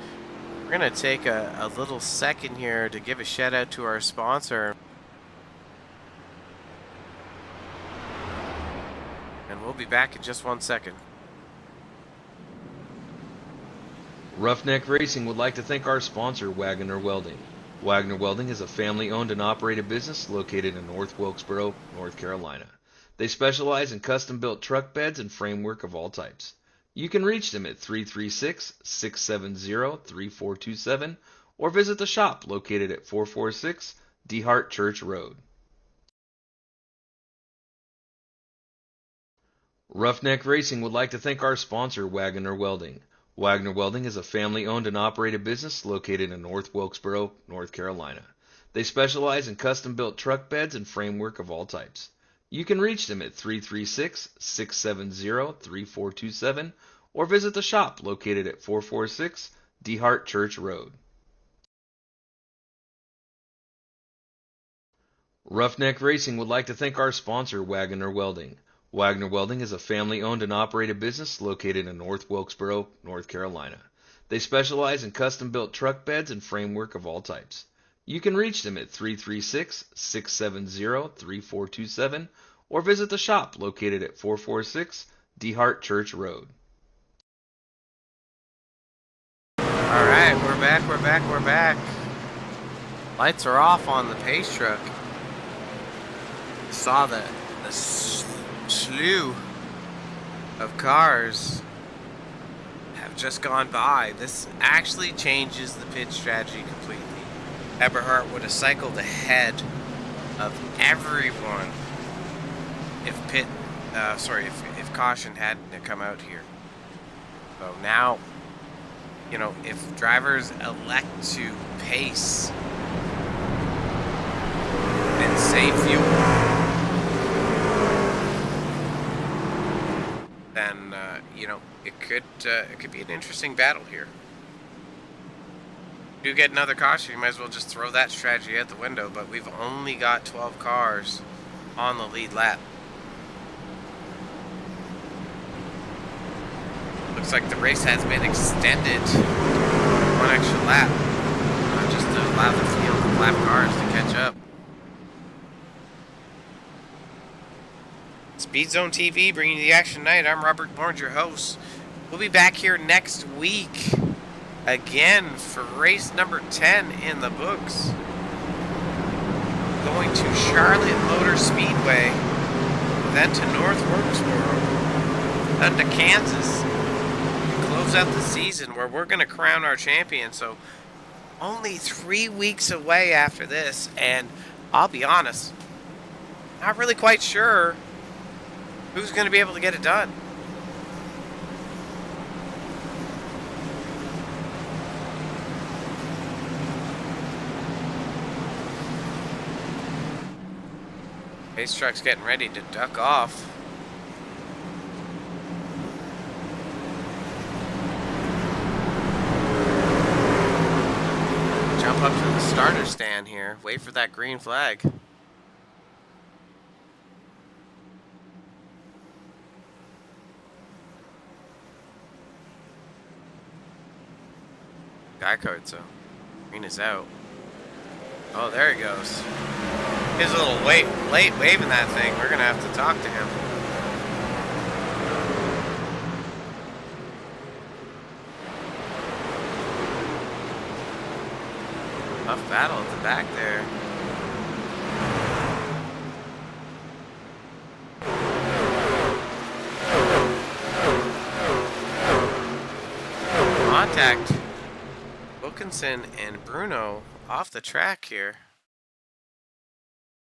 We're going to take a little second here to give a shout out to our sponsor. And we'll be back in just 1 second. Roughneck Racing would like to thank our sponsor, Wagoner Welding. Wagoner Welding is a family-owned and operated business located in North Wilkesboro, North Carolina. They specialize in custom-built truck beds and framework of all types. You can reach them at 336-670-3427 or visit the shop located at 446 DeHart Church Road. Roughneck Racing would like to thank our sponsor, Wagoner Welding. Wagoner Welding is a family-owned and operated business located in North Wilkesboro, North Carolina. They specialize in custom-built truck beds and framework of all types. You can reach them at 336-670-3427 or visit the shop located at 446 DeHart Church Road. Roughneck Racing would like to thank our sponsor, Wagoner Welding. Wagoner Welding is a family-owned and operated business located in North Wilkesboro, North Carolina. They specialize in custom-built truck beds and framework of all types. You can reach them at 336-670-3427 or visit the shop located at 446 DeHart Church Road. All right, we're back. Lights are off on the pace truck. Saw the slew of cars have just gone by. This actually changes the pit strategy completely. Eberhardt would have cycled ahead of everyone if caution hadn't come out here. So now, you know, if drivers elect to pace and save fuel, then you know, it could be an interesting battle here. If you get another caution, you might as well just throw that strategy out the window. But we've only got 12 cars on the lead lap. Looks like the race has been extended one extra lap, just to allow the field of lap cars to catch up. Speed Zone TV bringing you the action tonight. I'm Robert Barnes, your host. We'll be back here next week again for race number 10 in the books. Going to Charlotte Motor Speedway, then to North Wilkesboro, then to Kansas. Close out the season where we're going to crown our champion. So only 3 weeks away after this, and I'll be honest, not really quite sure who's going to be able to get it done. Pace truck's getting ready to duck off. Jump up to the starter stand here. Wait for that green flag. Guy card, so green is out. Oh, there he goes. He's a little late waving that thing. We're gonna have to talk to him. Tough battle at the back there. Contact. Wilkinson and Bruno off the track here.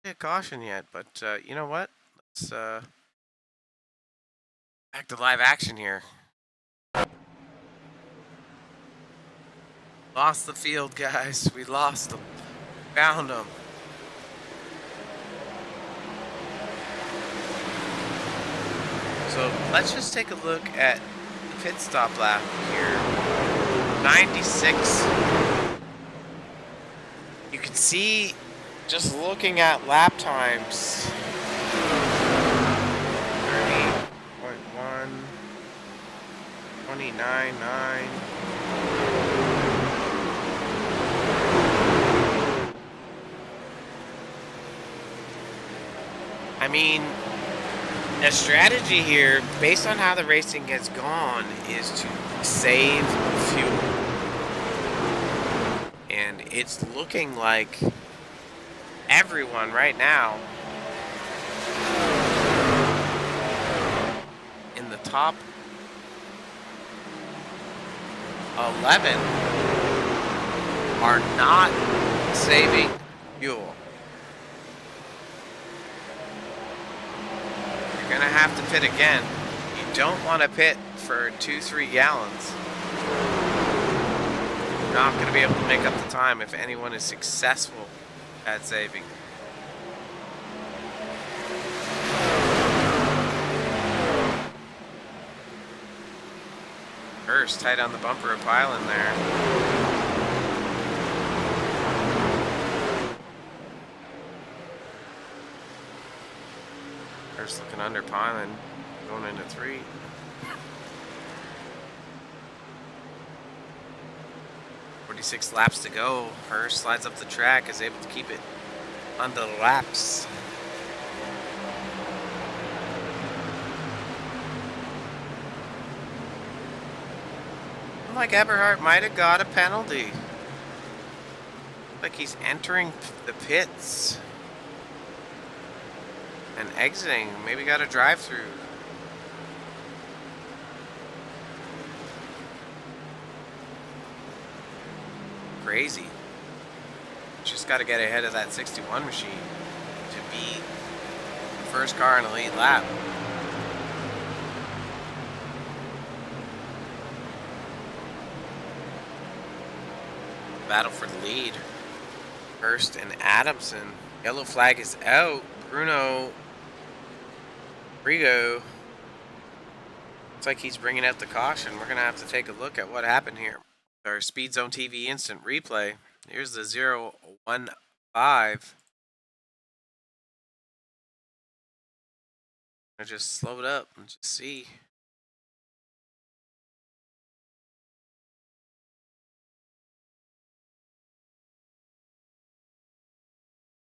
Not a caution yet, but you know what? Let's back to live action here. Lost the field, guys. We lost them. Found them. So let's just take a look at the pit stop lap here. 96. You can see, just looking at lap times, 30.1, 29.9. I mean, the strategy here, based on how the racing has gone, is to save fuel. And it's looking like everyone right now in the top 11 are not saving fuel. You're gonna have to pit again. You don't want to pit for 2-3 gallons. You're not going to be able to make up the time if anyone is successful Bad saving. First, tight on the bumper of Pylon there. First looking under Pylon, going into 3. .46 laps to go. Hurst slides up the track, is able to keep it under the laps. Like Eberhardt might have got a penalty. Like he's entering the pits and exiting. Maybe got a drive-through. Crazy. Just got to get ahead of that 61 machine to beat the first car in the lead lap. Battle for the lead. Hurst and Adamson. Yellow flag is out. Bruno Rigo. Looks like he's bringing out the caution. We're going to have to take a look at what happened here. Our Speed Zone TV instant replay. Here's the 0-1-5. I just slow it up and just see.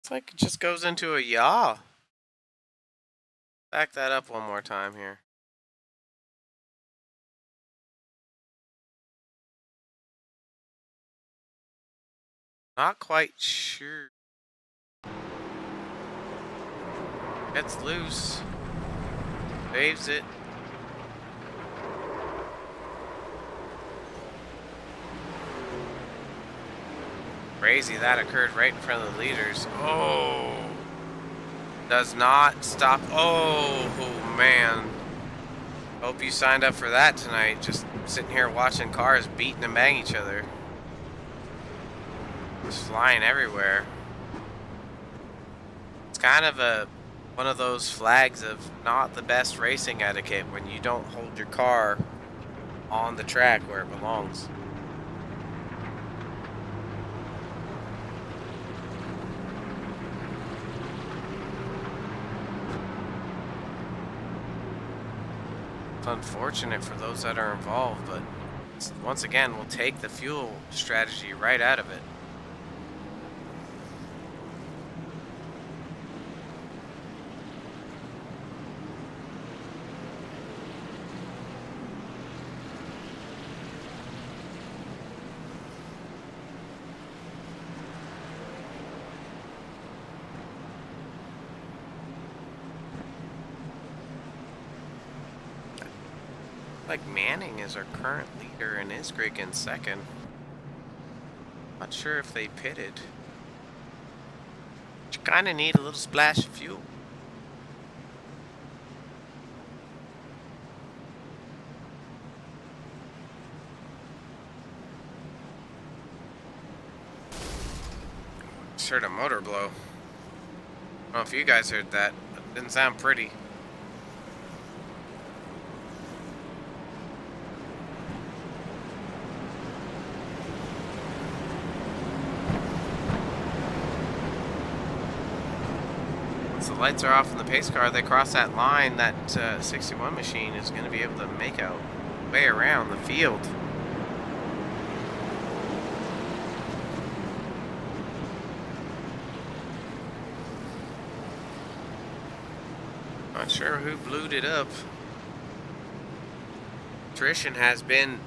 It's like it just goes into a yaw. Back that up one more time here. Not quite sure. Gets loose. Saves it. Crazy, that occurred right in front of the leaders. Oh. Does not stop. Oh, man. Hope you signed up for that tonight. Just sitting here watching cars beating and bang each other. Just flying everywhere. It's kind of one of those flags of not the best racing etiquette when you don't hold your car on the track where it belongs. It's unfortunate for those that are involved, but once again, we'll take the fuel strategy right out of it. Like Manning is our current leader and Isgrig in second. Not sure if they pitted. You kind of need a little splash of fuel. Just heard a motor blow. I don't know if you guys heard that. It didn't sound pretty. The lights are off in the pace car. They cross that line. That 61 machine is going to be able to make a way around the field. Not sure who blew it up. Attrition has been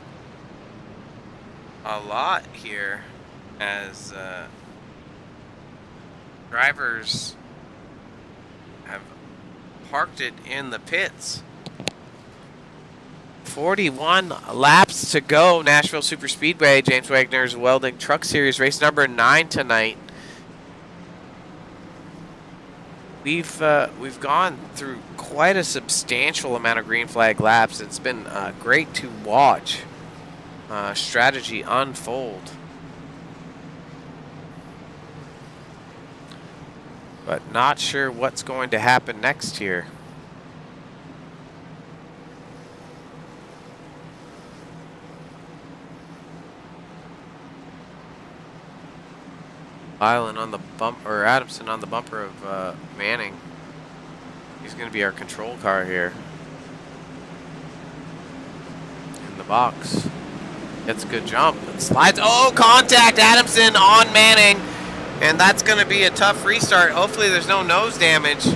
a lot here as drivers have parked it in the pits. 41 laps to go. Nashville Superspeedway, James Wagner's Welding Truck Series, race number 9 tonight. We've gone through quite a substantial amount of green flag laps. It's been great to watch strategy unfold. but not sure what's going to happen next here. Island on the bump, or Adamson on the bumper of Manning. He's going to be our control car here. In the box. Gets a good jump. It slides. Oh, contact Adamson on Manning. And that's going to be a tough restart. Hopefully there's no nose damage. Is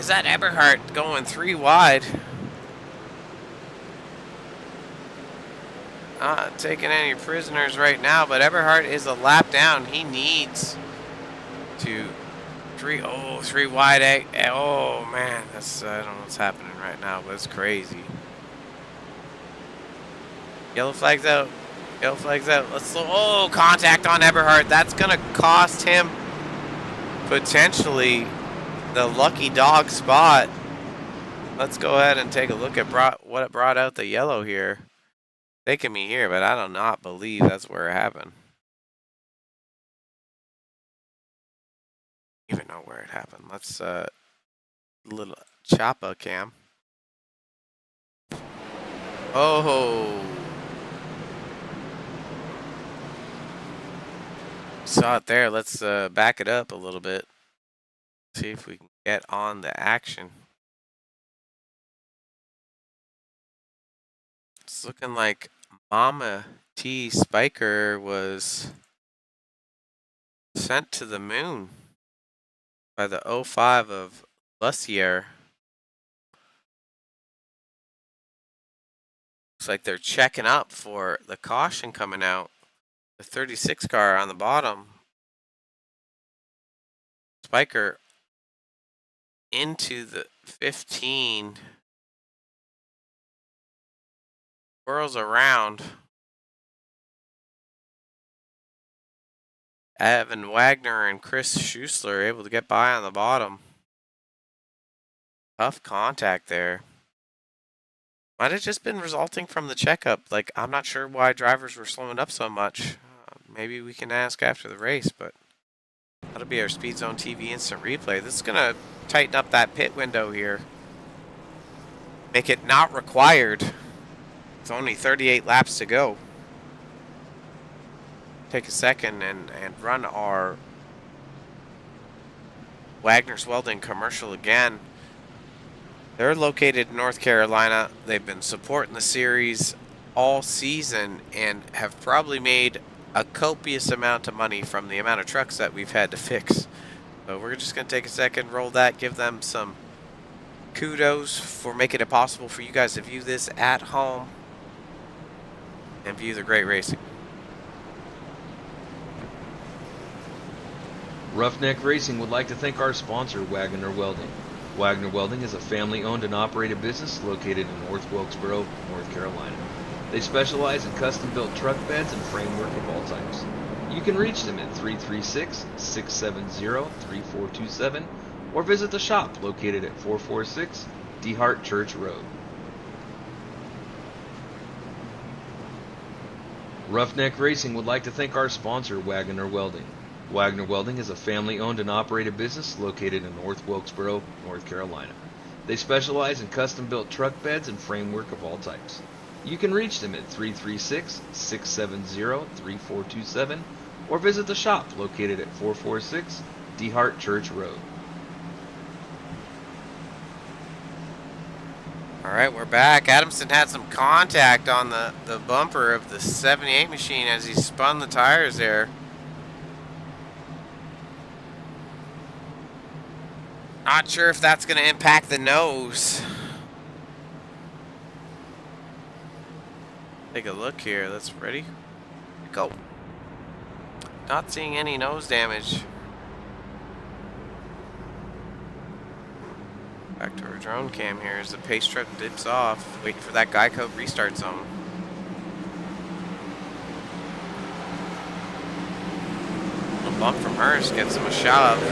that Eberhardt going 3 wide? Not taking any prisoners right now, but Eberhardt is a lap down. He needs to 3 wide. Oh man, that's I don't know what's happening right now, but it's crazy. Yellow flag's out. Yellow flag's out. Contact on Eberhardt. That's gonna cost him potentially the lucky dog spot. Let's go ahead and take a look at what brought out the yellow here. Taking me here, but I do not believe that's where it happened. Even know where it happened. Let's little choppa cam. Oh, saw it there. Let's back it up a little bit. See if we can get on the action. It's looking like Mama T Spiker was sent to the moon by the 05 of Lussier. Looks like they're checking up for the caution coming out. The 36 car on the bottom. Spiker into the 15. Whirls around. Evan Wagner and Chris Schuessler able to get by on the bottom. Tough contact there. Might have just been resulting from the checkup. Like, I'm not sure why drivers were slowing up so much. Maybe we can ask after the race, but that'll be our Speed Zone TV instant replay. This is going to tighten up that pit window here. Make it not required. It's only 38 laps to go. Take a second and run our Wagner's Welding commercial again. They're located in North Carolina. They've been supporting the series all season and have probably made a copious amount of money from the amount of trucks that we've had to fix. So we're just going to take a second, roll that, give them some kudos for making it possible for you guys to view this at home and view the great racing. Roughneck Racing would like to thank our sponsor, Wagoner Welding. Wagoner Welding is a family-owned and operated business located in North Wilkesboro, North Carolina. They specialize in custom-built truck beds and framework of all types. You can reach them at 336-670-3427 or visit the shop located at 446 DeHart Church Road. Roughneck Racing would like to thank our sponsor, Wagoner Welding. Wagoner Welding is a family-owned and operated business located in North Wilkesboro, North Carolina. They specialize in custom-built truck beds and framework of all types. You can reach them at 336-670-3427 or visit the shop located at 446 DeHart Church Road. All right, we're back. Adamson had some contact on the bumper of the 78 machine as he spun the tires there. Not sure if that's going to impact the nose. Take a look here. Let's ready. Go. Not seeing any nose damage. Back to our drone cam here as the pace truck dips off. Waiting for that Geico restart zone. A bump from Hurst gets him a shove.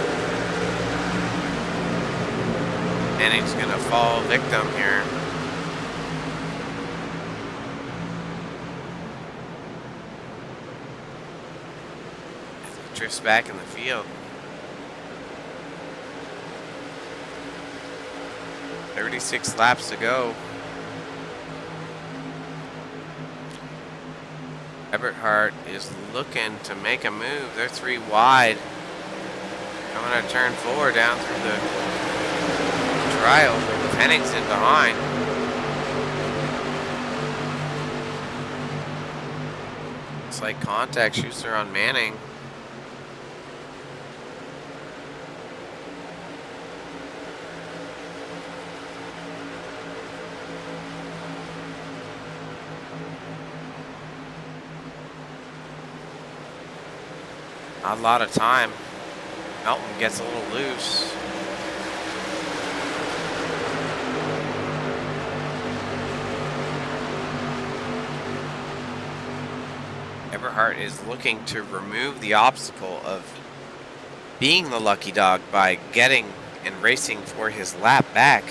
And he's going to fall victim here. drifts back in the field. 36 laps to go. Eberhardt is looking to make a move. They're 3 wide. Coming to turn 4 down through the trial with Henningsen behind. It's like contact Schuster on Manning. Not a lot of time. Melton gets a little loose. Eberhardt is looking to remove the obstacle of being the lucky dog by getting and racing for his lap back.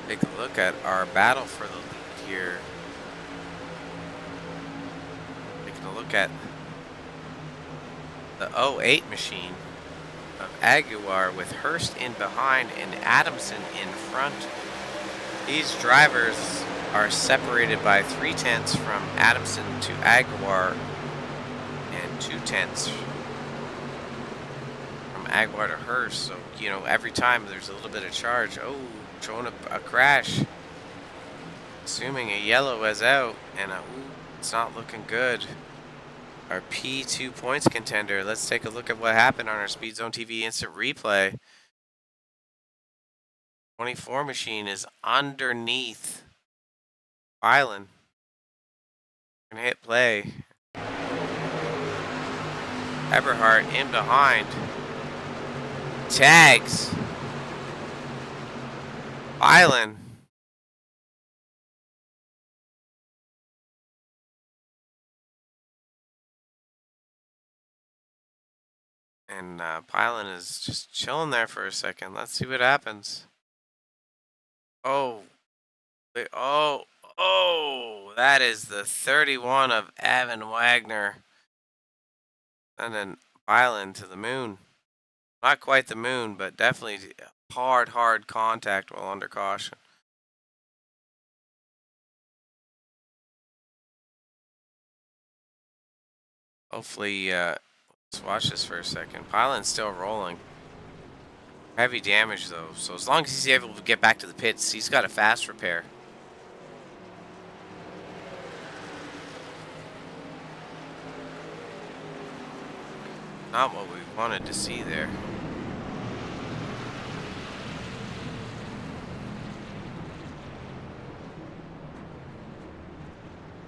Take a look at our battle for the lead here. Taking a look at the 08 machine of Aguilar with Hurst in behind and Adamson in front. These drivers are separated by 3/10 from Adamson to Aguilar and 2/10 from Aguilar to Hurst. So, you know, every time there's a little bit of charge. Oh, showing a crash. Assuming a yellow is out, and it's not looking good. Our P2 points contender. Let's take a look at what happened on our Speed Zone TV instant replay. 24 machine is underneath Island. Gonna hit play. Eberhardt in behind. Tags. Island. And Pylon is just chilling there for a second. Let's see what happens. Oh. Oh, that is the 31 of Evan Wagner. And then Pylon to the moon. Not quite the moon, but definitely hard contact while under caution. Hopefully, let's watch this for a second. Pylon's still rolling. Heavy damage though, so as long as he's able to get back to the pits, he's got a fast repair. Not what we wanted to see there.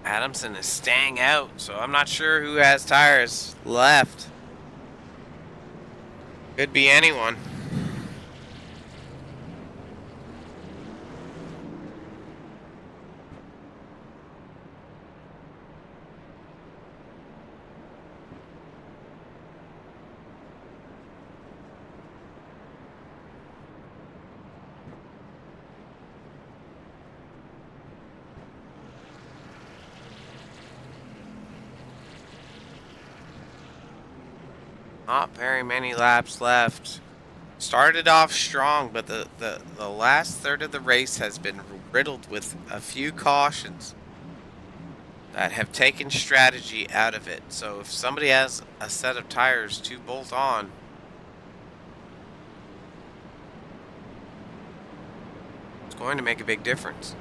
Adamson is staying out, so I'm not sure who has tires left. Could be anyone. Not very many laps left. Started off strong, but the last third of the race has been riddled with a few cautions that have taken strategy out of it. So if somebody has a set of tires to bolt on, it's going to make a big difference.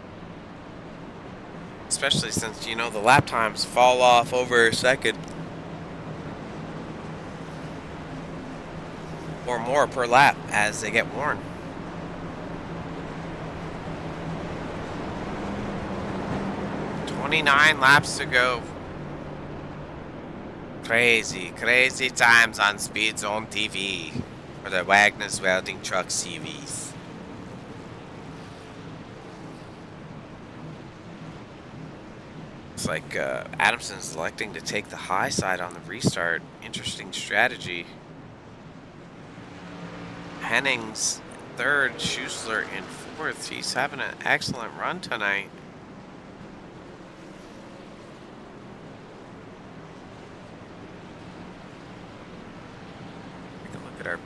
Especially since, you know, the lap times fall off over a second. Or more per lap as they get worn. "29 laps to go. Crazy times on Speed Zone TV. for the Wagoner's Welding Truck Series. Looks like Adamson's electing to take the high side on the restart. Interesting strategy. Henning's third, Schuessler in fourth. He's having an excellent run tonight. Take a look at our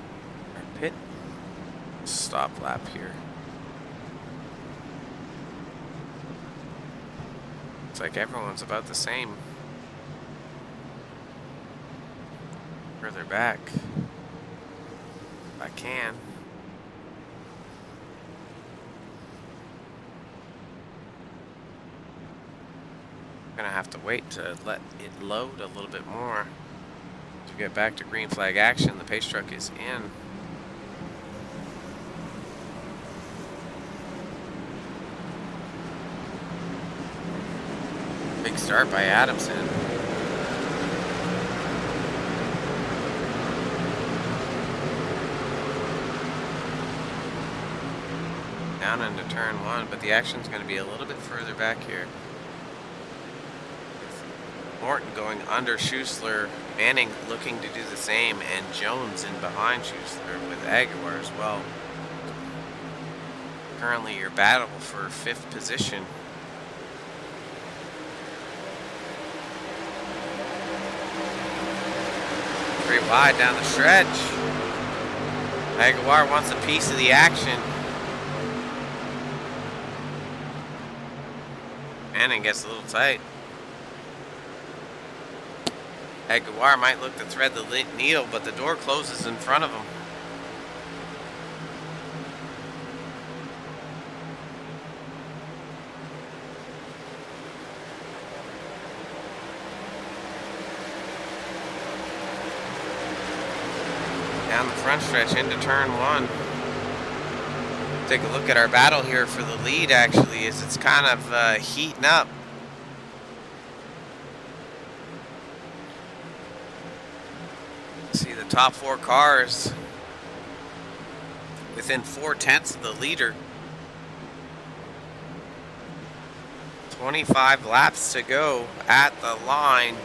pit stop lap here. Looks like everyone's about the same. Further back, if I can. I'm gonna have to wait to let it load a little bit more to get back to green flag action. The pace truck is in. Big start by Adamson. Down into turn one, but the action's going to be a little bit further back here. Morton going under Schuessler, Manning looking to do the same, and Jones in behind Schuessler with Aguilar as well. Currently your battle for 5th position. Pretty wide down the stretch. Aguilar wants a piece of the action. Manning gets a little tight. Aguilar might look to thread the needle, but the door closes in front of him. Down the front stretch into turn one. Take a look at our battle here for the lead, actually, as it's kind of heating up. See the top 4 cars within 4/10 of the leader. 25 laps to go at the line.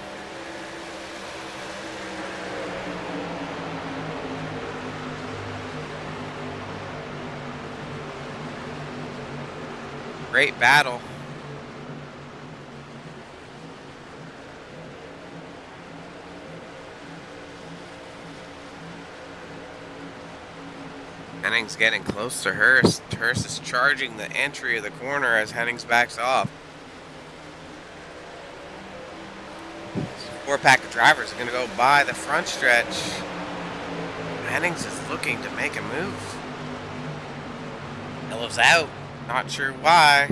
Great battle. Henning's getting close to Hurst. Hurst is charging the entry of the corner as Henning's backs off. 4-pack of drivers are going to go by the front stretch. Henning's is looking to make a move. Yellow's out. Not sure why.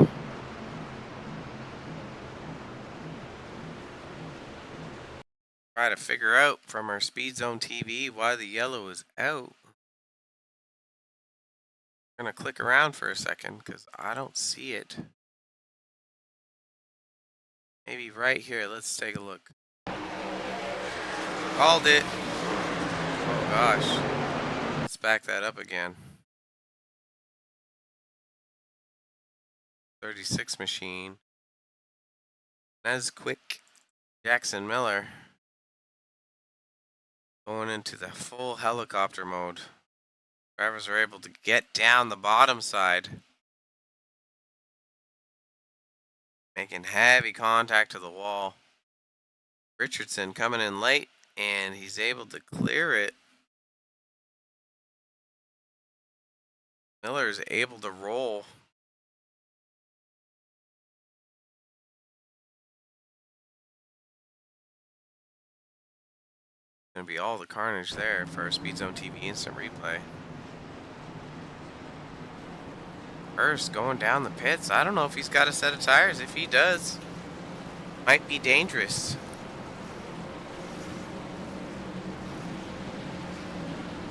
Try to figure out from our Speed Zone TV why the yellow is out. I'm gonna click around for a second because I don't see it. Maybe right here. Let's take a look. Called it. Oh gosh. Let's back that up again. 36 machine. Nesquick, Jackson Miller. Going into the full helicopter mode. Drivers are able to get down the bottom side. Making heavy contact to the wall. Richardson coming in late, and he's able to clear it. Miller is able to roll. Gonna be all the carnage there for Speed Zone TV instant replay. Hurst going down the pits. I don't know if he's got a set of tires. If he does, might be dangerous.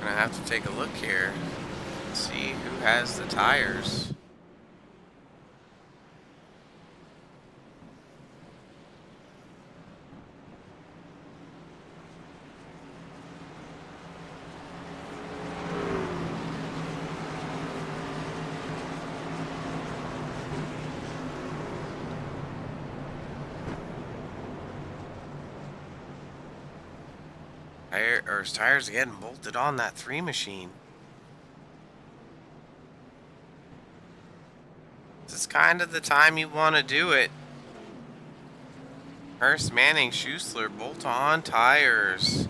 Gonna have to take a look here. See who has the tires. His tires are getting bolted on that 3 machine. This is kind of the time you want to do it. Hurst, Manning, Schuessler, bolt on tires.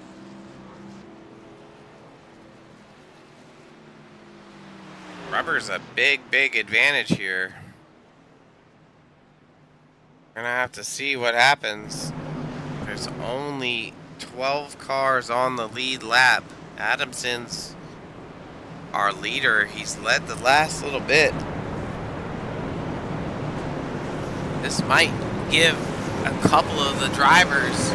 Rubber's a big advantage here. Gonna have to see what happens. There's only 12 cars on the lead lap. Adamson's our leader. He's led the last little bit. This might give a couple of the drivers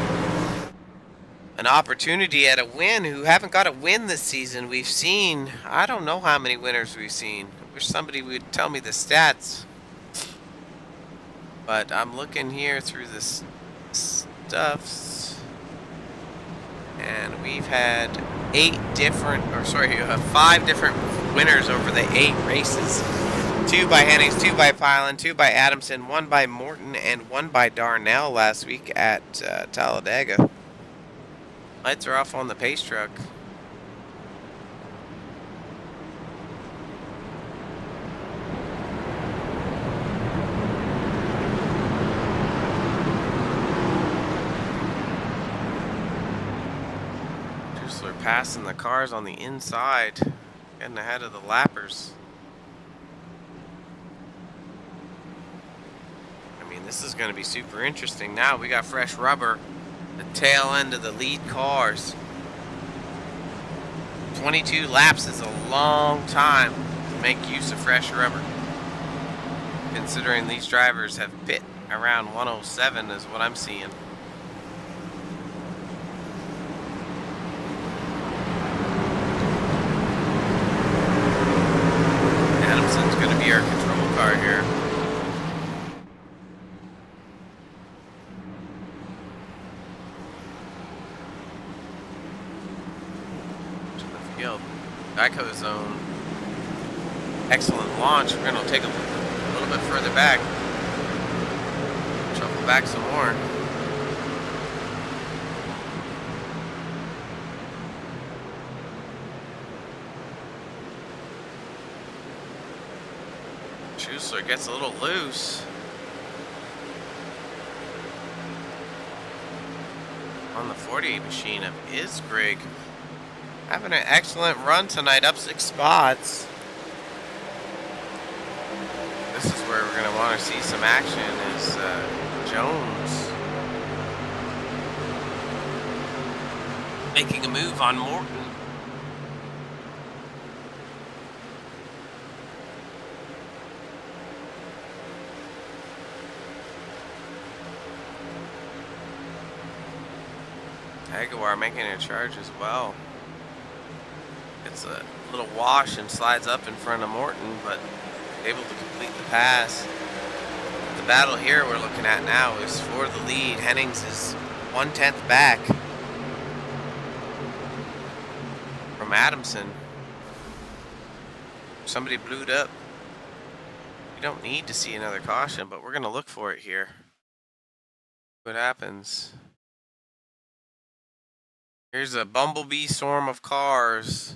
an opportunity at a win who haven't got a win this season. We've seen, I don't know how many winners we've seen. I wish somebody would tell me the stats. But I'm looking here through this stuffs, and we've had 5 different winners over the 8 races. 2 by Hennings, 2 by Pylon, 2 by Adamson, 1 by Morton, and 1 by Darnell last week at Talladega. Lights are off on the pace truck. Schuessler passing the cars on the inside, getting ahead of the lappers. This is going to be super interesting. Now we got fresh rubber, the tail end of the lead cars. 22 laps is a long time to make use of fresh rubber, considering these drivers have pit around 107 is what I'm seeing. Adamson's going to be our control car here. Geico zone. Excellent launch. We're going to take a little bit further back. Shuffle back some more. Schuessler gets a little loose. On the 48 machine of Isbrig. Having an excellent run tonight, up 6 spots. This is where we're going to want to see some action is Jones making a move on Morton. Jaguar making a charge as well. It's a little wash and slides up in front of Morton, but able to complete the pass. The battle here we're looking at now is for the lead. Hennings is 1/10 back from Adamson. Somebody blued up. We don't need to see another caution, but we're going to look for it here. What happens? Here's a bumblebee storm of cars.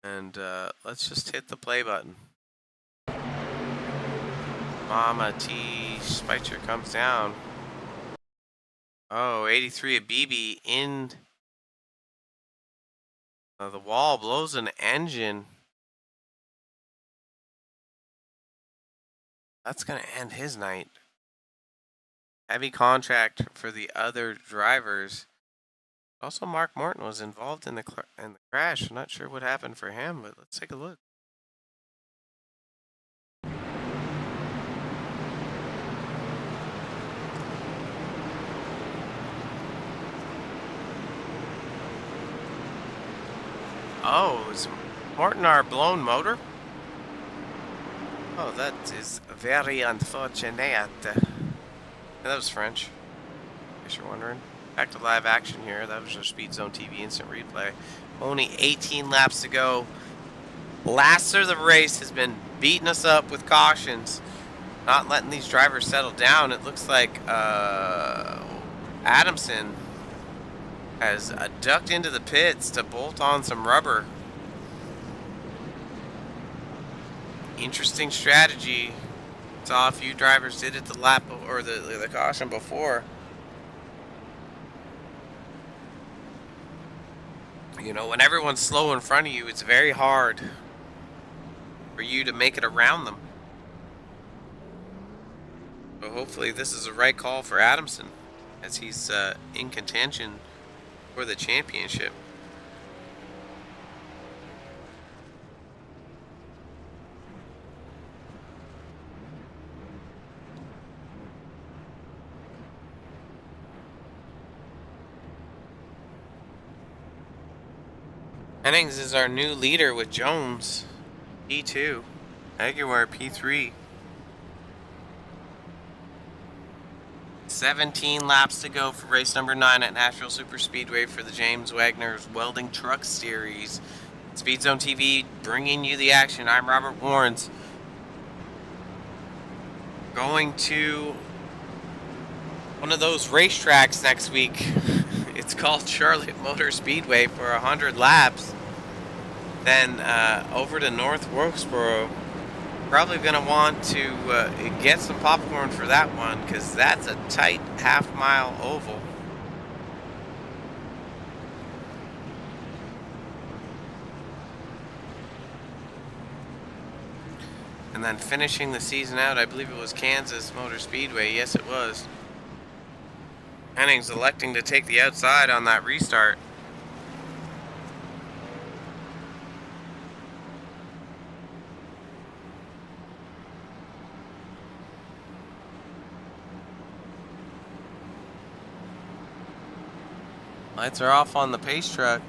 And let's just hit the play button. Mama T. Spicer comes down. Oh, 83 of BB in the wall, blows an engine. That's going to end his night. Heavy contract for the other drivers. Also, Mark Morton was involved in the crash. I'm not sure what happened for him, but let's take a look. Oh, is Morton our blown motor? Oh, that is very unfortunate. That was French, in case you're wondering. Back to live action here. That was just Speed Zone TV instant replay. Only 18 laps to go. Last of the race has been beating us up with cautions, not letting these drivers settle down. It looks like Adamson has ducked into the pits to bolt on some rubber. Interesting strategy. Saw a few drivers did it the lap or the caution before. You know, when everyone's slow in front of you, it's very hard for you to make it around them. So hopefully this is the right call for Adamson, as he's in contention for the championship. Hennings is our new leader with Jones, P2. Aguilar, P3. 17 laps to go for race number 9 at Nashville Superspeedway for the James Wagoner's Welding Truck Series. Speed Zone TV bringing you the action. I'm Robert Warrens. Going to one of those racetracks next week. It's called Charlotte Motor Speedway for 100 laps. Then over to North Wilkesboro. Probably going to want to get some popcorn for that one, because that's a tight half-mile oval. And then finishing the season out, I believe it was Kansas Motor Speedway. Yes, it was. Hennings electing to take the outside on that restart. Lights are off on the pace truck.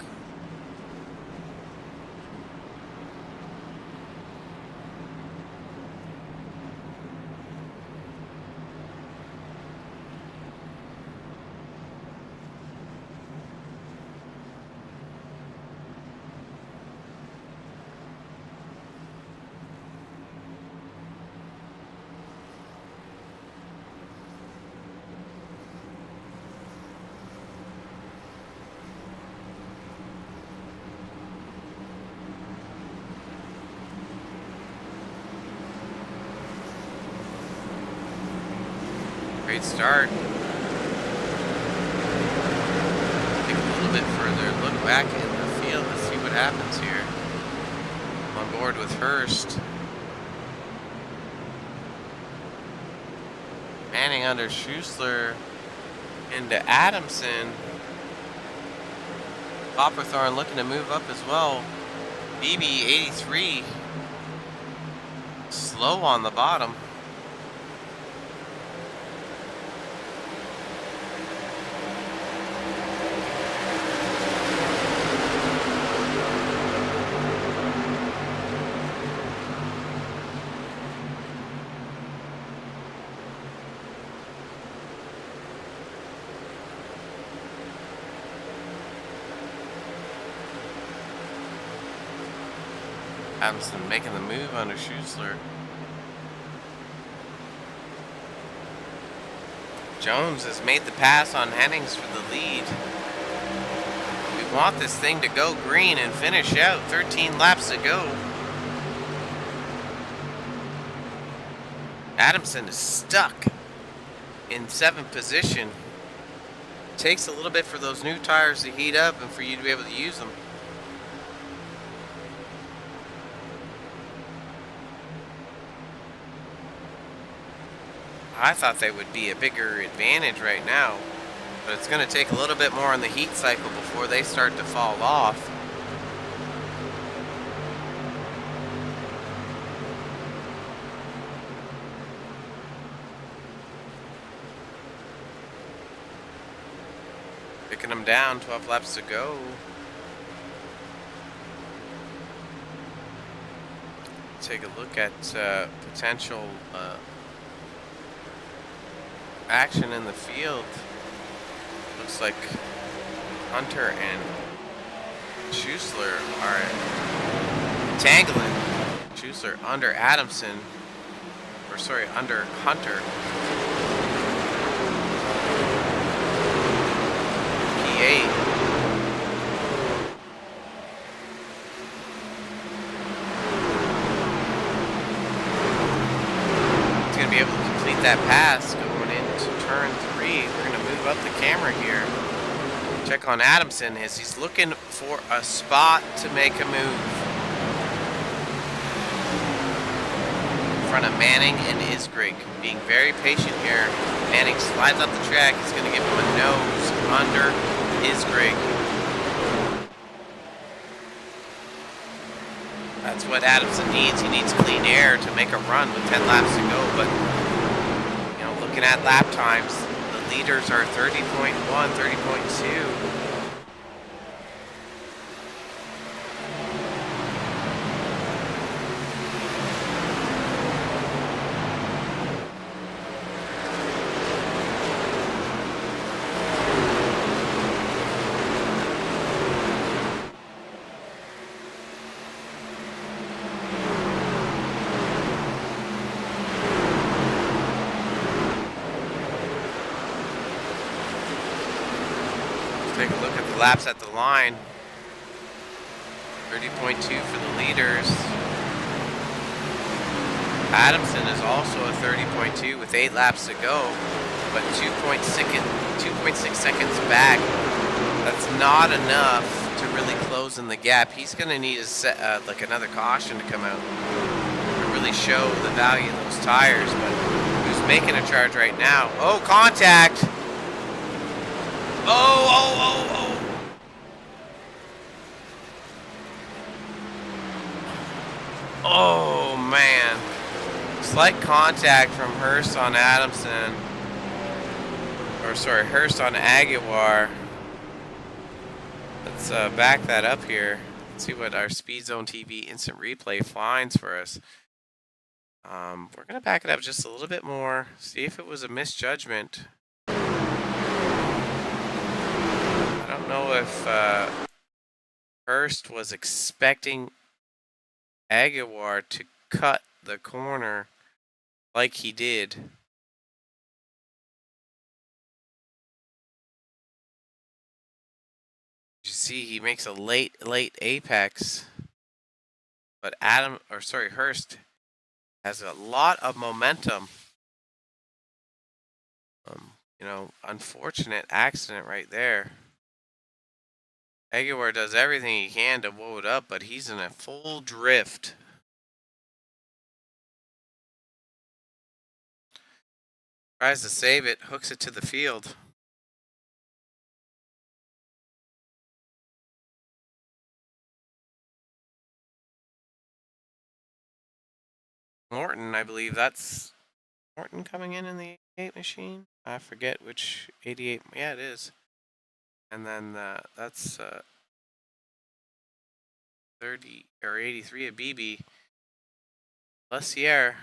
Great start. Take a little bit further look back in the field to see what happens here. On board with Hurst. Manning under Schuessler into Adamson. Copperthorne looking to move up as well. BB 83. Slow on the bottom. Adamson making the move under Schuessler. Jones has made the pass on Hennings for the lead. We want this thing to go green and finish out. 13 laps to go. Adamson is stuck in 7th position. Takes a little bit for those new tires to heat up and for you to be able to use them. I thought they would be a bigger advantage right now, but it's going to take a little bit more on the heat cycle before they start to fall off. Picking them down, 12 laps to go. Take a look at potential action in the field. Looks like Hunter and Schuessler are tangling. Schuessler under Adamson, or sorry, under Hunter. P8. fast going into turn 3. We're going to move up the camera here. Check on Adamson as he's looking for a spot to make a move. In front of Manning and Isgrig. Being very patient here. Manning slides up the track. He's going to give him a nose under Isgrig. That's what Adamson needs. He needs clean air to make a run with 10 laps to go. But, you know, looking at lap times, the leaders are 30.1, 30.2. Take a look at the laps at the line. 30.2 for the leaders. Adamson is also a 30.2 with 8 laps to go, but 2.6 seconds back. That's not enough to really close in the gap. He's going to need a set, like another caution to come out to really show the value of those tires. But who's making a charge right now? Oh, contact! Oh. Oh, man. Slight contact from Hurst on Adamson. Or, sorry, Hurst on Aguilar. Let's back that up here. Let's see what our Speed Zone TV instant replay finds for us. We're going to back it up just a little bit more. See if it was a misjudgment. I don't know if Hurst was expecting Aguilar to cut the corner like he did. You see, he makes a late apex, but Hurst has a lot of momentum. You know, unfortunate accident right there. Aguilar does everything he can to woe it up, but he's in a full drift. Tries to save it, hooks it to the field. Morton, I believe that's Morton coming in the 88 machine. I forget which 88. Yeah, it is. And then that's 30 or 83 of BB. Lessier,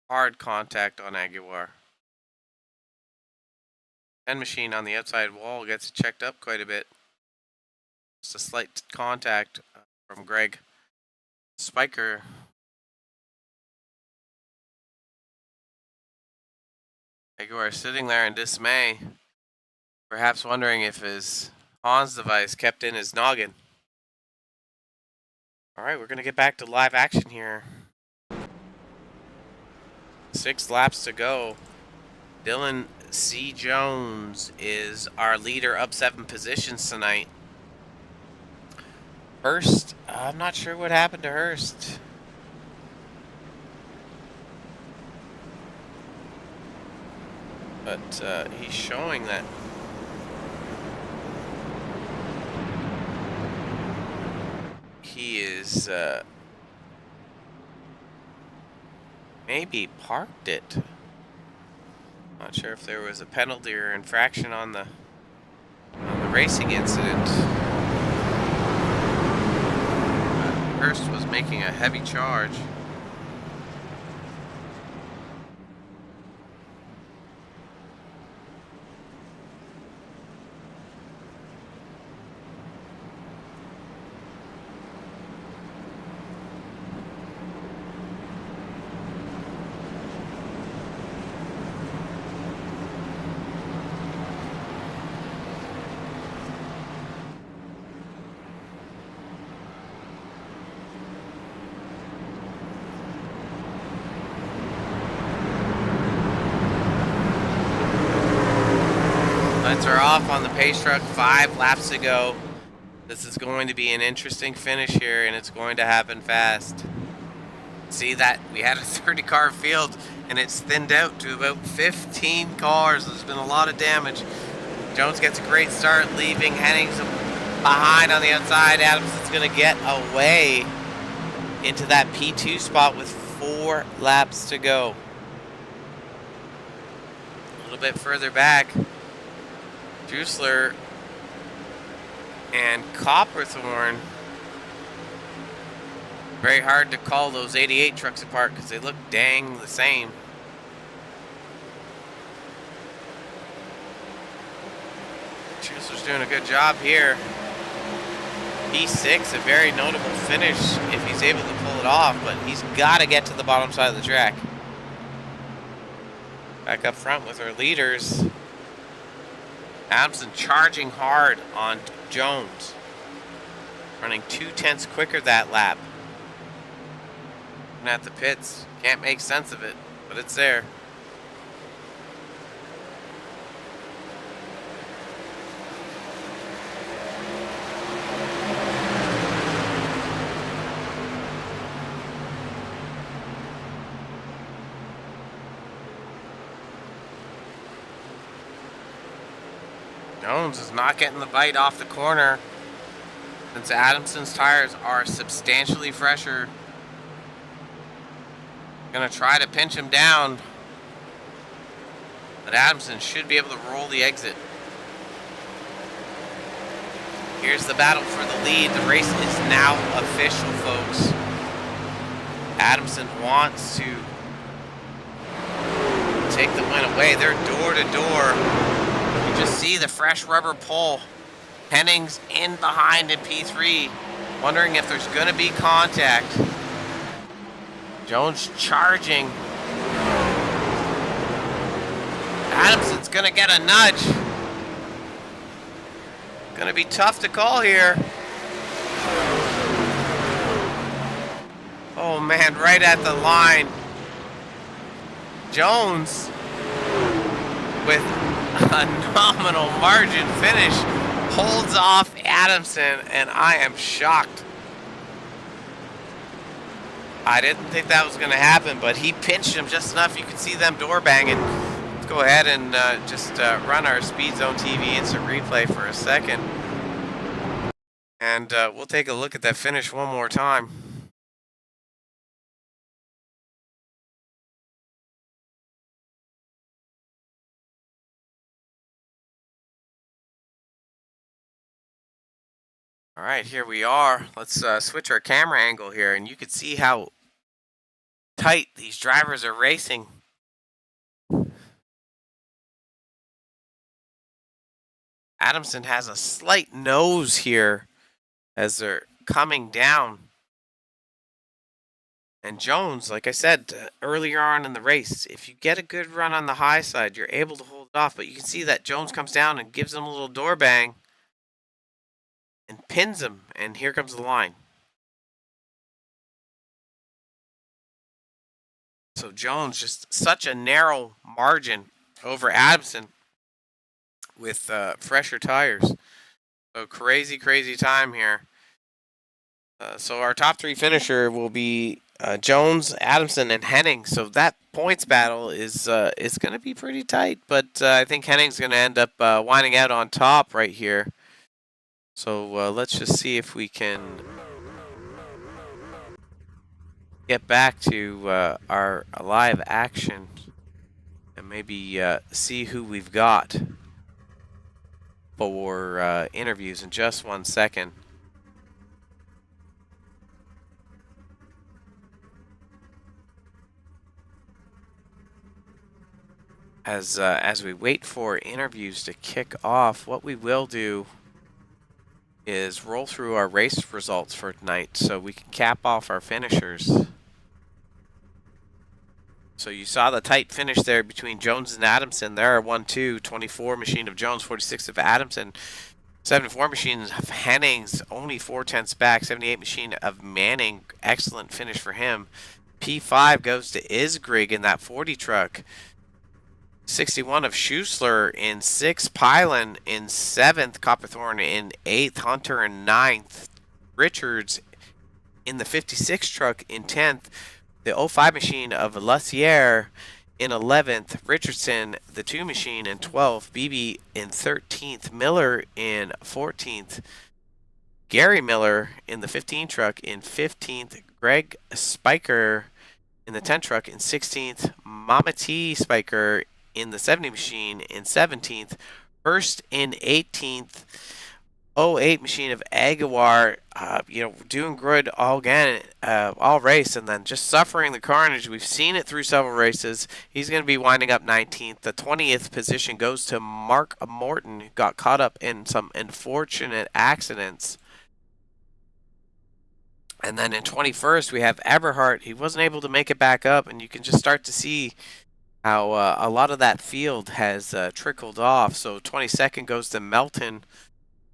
hard contact on Aguilar. 10 machine on the outside wall gets checked up quite a bit. Just a slight contact from Greg. Spiker. Aguilar sitting there in dismay, perhaps wondering if his Hans device kept in his noggin. Alright, we're going to get back to live action here. 6 laps to go. Dylan C. Jones is our leader, up 7 positions tonight. Hurst, I'm not sure what happened to Hurst. But he's showing that he is maybe parked it. Not sure if there was a penalty or infraction on the racing incident. Hurst was making a heavy charge. Lights are off on the pace truck. 5 laps to go. This is going to be an interesting finish here, and it's going to happen fast. See that we had a 30-car field, and it's thinned out to about 15 cars. There's been a lot of damage. Jones gets a great start, leaving Hennings behind on the outside. Adamson's going to get away into that P2 spot with 4 laps to go. A little bit further back, Drusler and Copperthorne. Very hard to call those 88 trucks apart because they look dang the same. Drusler's doing a good job here. P6, a very notable finish if he's able to pull it off, but he's got to get to the bottom side of the track. Back up front with our leaders. Adamson charging hard on Jones. Running 2/10 quicker that lap. And at the pits, can't make sense of it, but it's there. Jones is not getting the bite off the corner since Adamson's tires are substantially fresher. Gonna try to pinch him down, but Adamson should be able to roll the exit. Here's the battle for the lead. The race is now official, folks. Adamson wants to take the win away. They're door to door. You just see the fresh rubber pole. Hennings in behind in P3, wondering if there's going to be contact. Jones charging. Adamson's going to get a nudge. Going to be tough to call here. Oh man, right at the line. Jones with a nominal margin finish holds off Adamson, and I am shocked. I didn't think that was going to happen, but he pinched him just enough. You could see them door banging. Let's go ahead and just run our Speed Zone TV instant replay for a second. And we'll take a look at that finish one more time. All right, here we are. Let's switch our camera angle here, and you can see how tight these drivers are racing. Adamson has a slight nose here as they're coming down. And Jones, like I said earlier on in the race, if you get a good run on the high side, you're able to hold it off. But you can see that Jones comes down and gives him a little door bang and pins him, and here comes the line. So Jones, just such a narrow margin over Adamson with fresher tires. So crazy, crazy time here. So our top 3 finisher will be Jones, Adamson, and Henning. So that points battle is going to be pretty tight, but I think Henning's going to end up winding out on top right here. So let's just see if we can get back to our live action and maybe see who we've got for interviews in just one second. As we wait for interviews to kick off, what we will do is roll through our race results for tonight so we can cap off our finishers. So you saw the tight finish there between Jones and Adamson. There are 1-2, 24 machine of Jones, 46 of Adamson, 74 machine of Hennings, only 4/10 back, 78 machine of Manning, excellent finish for him. P5 goes to Isgrig in that 40 truck. 61 of Schuessler in 6th, Pylon in 7th, Copperthorne in 8th, Hunter in 9th, Richards in the 56 truck in 10th, the 05 machine of Lussier in 11th, Richardson, the 2 machine in 12th, BB in 13th, Miller in 14th, Gary Miller in the 15 truck in 15th, Greg Spiker in the 10 truck in 16th, Mama T Spiker in the 70 machine in 17th, Hurst in 18th, 08 machine of Aguilar, doing good all race, and then just suffering the carnage. We've seen it through several races. He's going to be winding up 19th. The 20th position goes to Mark Morton, who got caught up in some unfortunate accidents. And then in 21st, we have Eberhardt. He wasn't able to make it back up, and you can just start to see how a lot of that field has trickled off. So 22nd goes to Melton.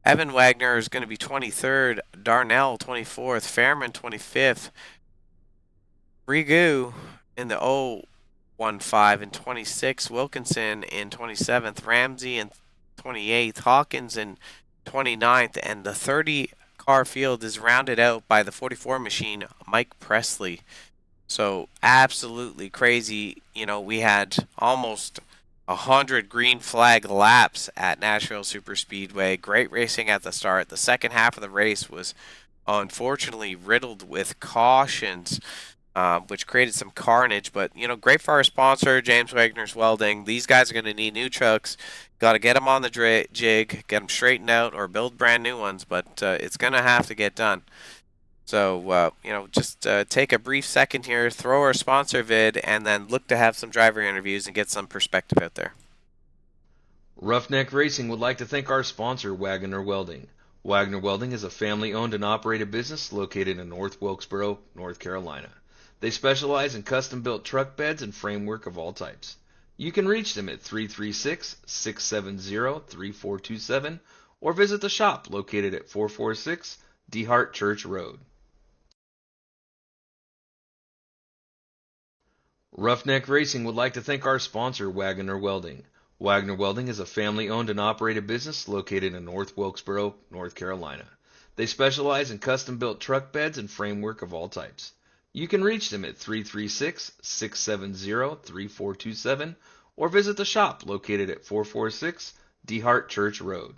Evan Wagner is going to be 23rd. Darnell 24th. Fairman 25th. Rigu in the 015 in 26th. Wilkinson in 27th. Ramsey in 28th. Hawkins in 29th. And the 30-car field is rounded out by the 44 machine, Mike Presley. So absolutely crazy. We had almost 100 green flag laps at Nashville Superspeedway. Great racing at the start. The second half of the race was unfortunately riddled with cautions, which created some carnage. But, great for our sponsor, James Wagner's Welding. These guys are going to need new trucks. Got to get them on the jig, get them straightened out, or build brand new ones. But it's going to have to get done. So, just take a brief second here, throw our sponsor vid, and then look to have some driver interviews and get some perspective out there. Roughneck Racing would like to thank our sponsor, Wagoner Welding. Wagoner Welding is a family-owned and operated business located in North Wilkesboro, North Carolina. They specialize in custom-built truck beds and framework of all types. You can reach them at 336-670-3427 or visit the shop located at 446 DeHart Church Road. Roughneck Racing would like to thank our sponsor, Wagoner Welding. Wagoner Welding is a family-owned and operated business located in North Wilkesboro, North Carolina. They specialize in custom-built truck beds and framework of all types. You can reach them at 336-670-3427 or visit the shop located at 446 DeHart Church Road.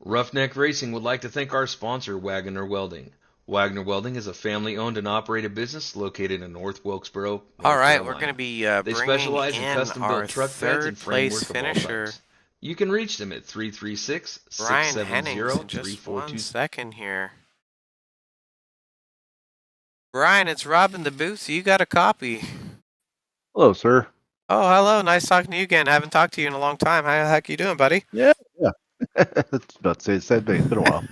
Roughneck Racing would like to thank our sponsor, Wagoner Welding. Wagoner Welding is a family-owned and operated business located in North Wilkesboro, North Carolina. We're going to be They specialize in custom-built truck beds and framework of all types. You can reach them at 336-670-3427. Just 1 second here. Brian, it's Rob in the booth. You got a copy. Hello, sir. Oh, hello. Nice talking to you again. I haven't talked to you in a long time. How the heck are you doing, buddy? Yeah. That's about to say the same thing. It's been a while.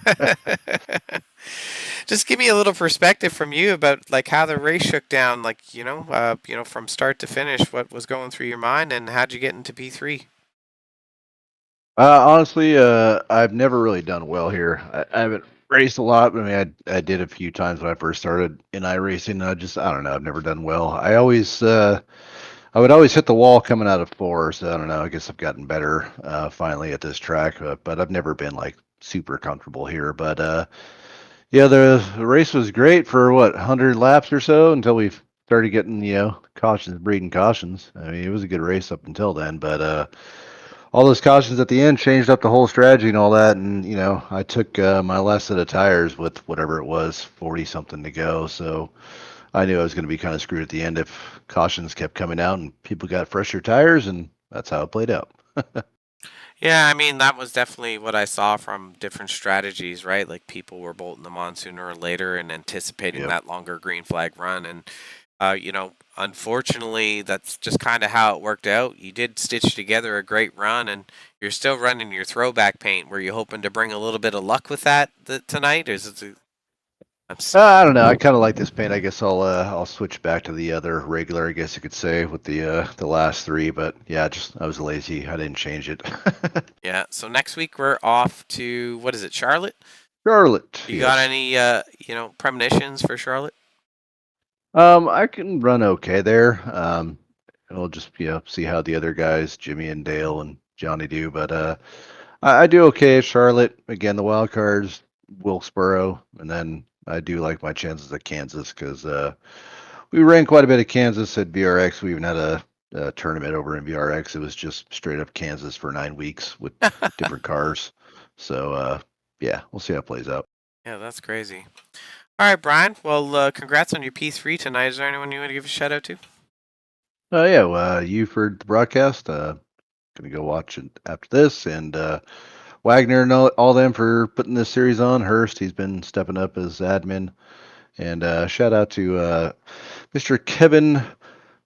Just give me a little perspective from you about how the race shook down, from start to finish. What was going through your mind, and how'd you get into P3? Honestly, I've never really done well here. I haven't raced a lot, but I did a few times when I first started in iRacing. I don't know. I've never done well. I would always hit the wall coming out of 4, so I don't know. I guess I've gotten better finally at this track, but I've never been super comfortable here. But yeah, the race was great for 100 laps or so until we started getting cautions, breeding cautions. I mean, it was a good race up until then, but all those cautions at the end changed up the whole strategy and all that. And I took my last set of tires with whatever it was, 40 something to go. So I knew I was going to be kind of screwed at the end if cautions kept coming out and people got fresher tires, and that's how it played out. Yeah, I mean, that was definitely what I saw from different strategies, right? People were bolting them on sooner or later and anticipating that longer green flag run. And, unfortunately, that's just kind of how it worked out. You did stitch together a great run, and you're still running your throwback paint. Were you hoping to bring a little bit of luck with that tonight? Or is it I don't know. I kind of like this paint. I guess I'll switch back to the other regular, I guess you could say, with the last 3. But yeah, I was lazy. I didn't change it. Yeah. So next week we're off to, what is it, Charlotte? Charlotte. You got any premonitions for Charlotte? I can run okay there. We'll just see how the other guys, Jimmy and Dale and Johnny do. But I do okay at Charlotte. Again, the wild cards, Wilkesboro, and then I do like my chances at Kansas because we ran quite a bit of Kansas at VRX. We even had a tournament over in VRX. It was just straight up Kansas for 9 weeks with different cars. So yeah, we'll see how it plays out. Yeah, that's crazy. All right, Brian. Well, congrats on your P3 tonight. Is there anyone you want to give a shout out to? Yeah, well, you for the broadcast. Gonna go watch it after this, and Wagner and all them for putting this series on. Hurst, he's been stepping up as admin, and shout out to Mr. Kevin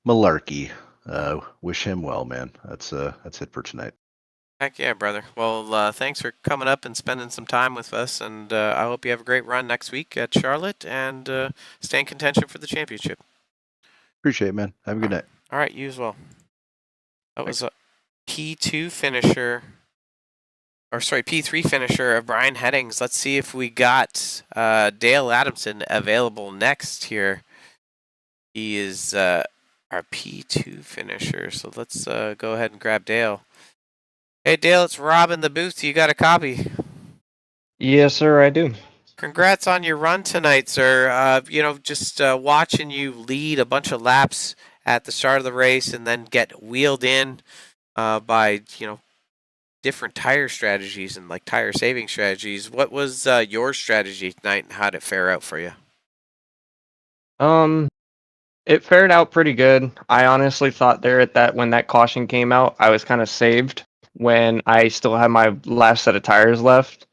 Malarkey. Wish him well, man. That's it for tonight. Heck yeah, brother. Well, thanks for coming up and spending some time with us, and I hope you have a great run next week at Charlotte and stay in contention for the championship. Appreciate it, man. Have a good night. All right, you as well. That was a P2 finisher, or sorry, P3 finisher of Brian Headings. Let's see if we got Dale Adamson available next here. He is our P2 finisher, so let's go ahead and grab Dale. Hey, Dale, it's Rob in the booth. You got a copy? Yes, sir, I do. Congrats on your run tonight, sir. Just watching you lead a bunch of laps at the start of the race and then get wheeled in by, different tire strategies and like tire saving strategies. What was your strategy tonight and how did it fare out for you? It fared out pretty good. I honestly thought there at that when that caution came out, I was kind of saved when I still had my last set of tires left.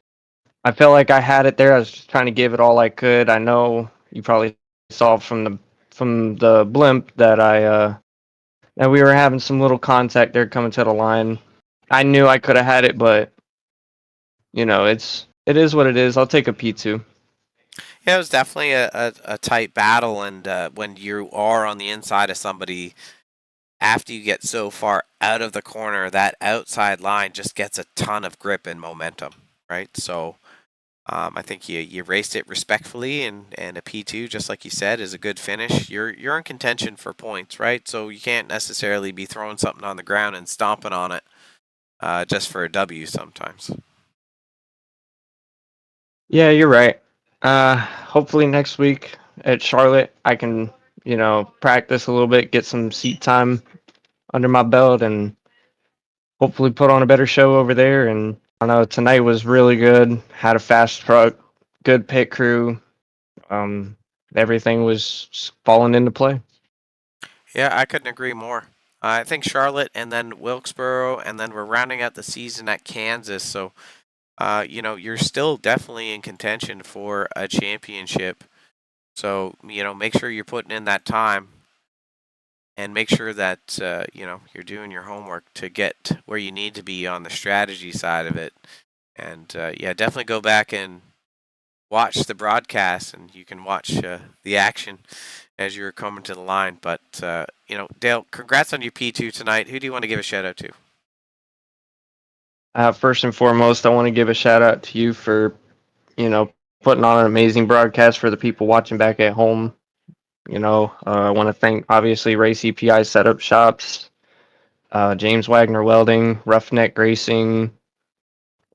I felt like I had it there. I was just trying to give it all I could. I know you probably saw from the blimp that that we were having some little contact there coming to the line. I knew I could have had it, but it is what it is. I'll take a P2. Yeah, it was definitely a tight battle, and when you are on the inside of somebody, after you get so far out of the corner, that outside line just gets a ton of grip and momentum, right? So I think you raced it respectfully, and a P2, just like you said, is a good finish. You're in contention for points, right? So you can't necessarily be throwing something on the ground and stomping on it just for a W sometimes. Yeah, you're right. Hopefully next week at Charlotte, I can, practice a little bit, get some seat time under my belt, and hopefully put on a better show over there. And I know tonight was really good. Had a fast truck, good pit crew. Everything was falling into play. Yeah, I couldn't agree more. I think Charlotte and then Wilkesboro, and then we're rounding out the season at Kansas. So, you're still definitely in contention for a championship. So, make sure you're putting in that time and make sure that, you're doing your homework to get where you need to be on the strategy side of it. And, definitely go back and watch the broadcast, and you can watch the action as you're coming to the line. But, Dale, congrats on your P2 tonight. Who do you want to give a shout out to? First and foremost, I want to give a shout out to you for, putting on an amazing broadcast for the people watching back at home. I want to thank, obviously, Race EPI Setup Shops, James Wagner Welding, Roughneck Racing,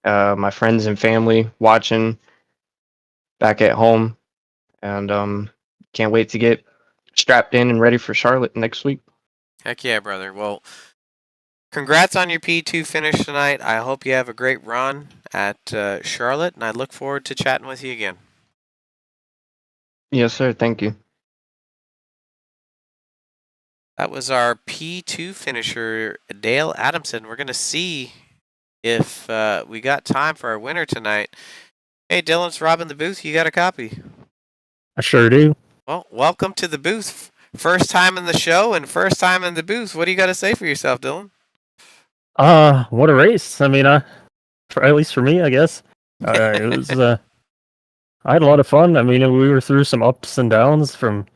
my friends and family watching back at home. And can't wait to get strapped in and ready for Charlotte next week. Heck yeah, brother. Well, congrats on your P2 finish tonight. I hope you have a great run at Charlotte, and I look forward to chatting with you again. Yes, sir. Thank you. That was our P2 finisher, Dale Adamson. We're going to see if we got time for our winner tonight. Hey, Dylan, it's Rob in the booth. You got a copy? I sure do. Well, welcome to the booth. First time in the show and first time in the booth. What do you got to say for yourself, Dylan? What a race. I mean, at least for me, I guess. It was, I had a lot of fun. I mean, we were through some ups and downs from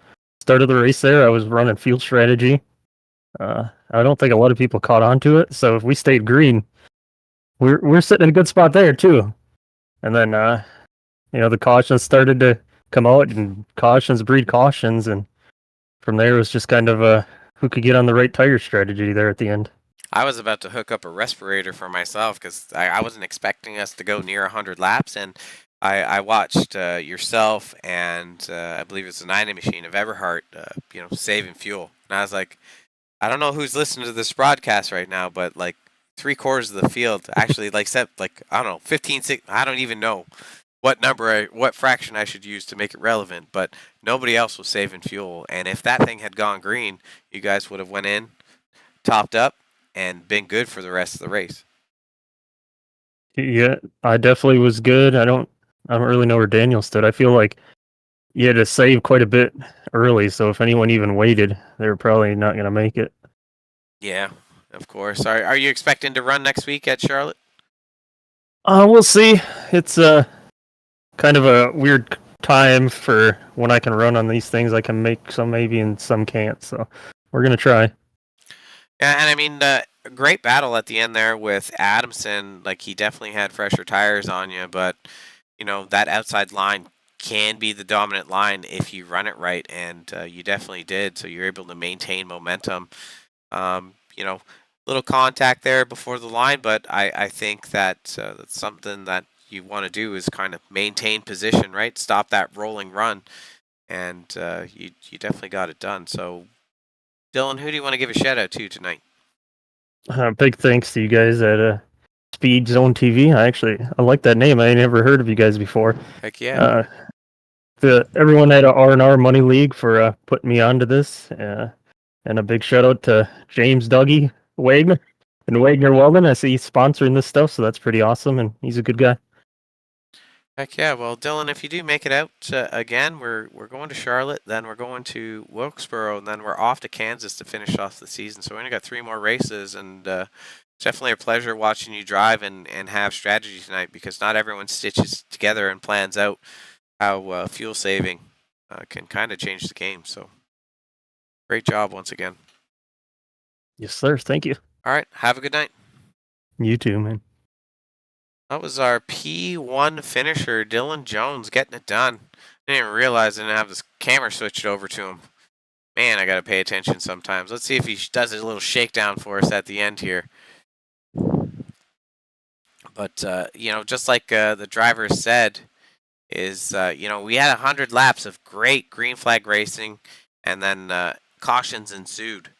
start of the race there. I was running field strategy. I don't think a lot of people caught on to it. So if we stayed green, we're sitting in a good spot there too. And then, the cautions started to come out, and cautions breed cautions, and from there, it was just kind of who could get on the right tire strategy there at the end. I was about to hook up a respirator for myself because I wasn't expecting us to go near 100 laps, and I watched yourself and I believe it's the 90 machine of Everhart, saving fuel, and I was like, I don't know who's listening to this broadcast right now, but like 3/4 of the field actually except I don't know 15, 6, I don't even know what fraction I should use to make it relevant, but nobody else was saving fuel, and if that thing had gone green, you guys would have went in, topped up, and been good for the rest of the race. Yeah, I definitely was good. I don't really know where Daniel stood. I feel like you had to save quite a bit early, so if anyone even waited, they were probably not going to make it. Yeah, of course. Are you expecting to run next week at Charlotte? We'll see. It's kind of a weird time for when I can run on these things. I can make some maybe and some can't, so we're going to try. Yeah, and I mean, a great battle at the end there with Adamson. Like, he definitely had fresher tires on you, but, that outside line can be the dominant line if you run it right, and you definitely did, so you're able to maintain momentum. Little contact there before the line, but I think that's something that you want to do is kind of maintain position, right? Stop that rolling run, and you definitely got it done. So, Dylan, who do you want to give a shout out to tonight? Big thanks to you guys at Speed Zone TV. I like that name. I never heard of you guys before. Heck yeah. Everyone at R&R Money League for putting me onto this. And a big shout out to James Dougie Wagner and Wagner Weldon. I see he's sponsoring this stuff, so that's pretty awesome, and he's a good guy. Heck yeah. Well, Dylan, if you do make it out again, we're going to Charlotte, then we're going to Wilkesboro, and then we're off to Kansas to finish off the season. So we only got 3 more races, and it's definitely a pleasure watching you drive and have strategy tonight, because not everyone stitches together and plans out how fuel saving can kind of change the game. So great job once again. Yes, sir. Thank you. All right. Have a good night. You too, man. That was our P1 finisher, Dylan Jones, getting it done. I didn't even realize I didn't have this camera switched over to him. Man, I got to pay attention sometimes. Let's see if he does a little shakedown for us at the end here. But, just like the driver said, is, we had 100 laps of great green flag racing, and then cautions ensued.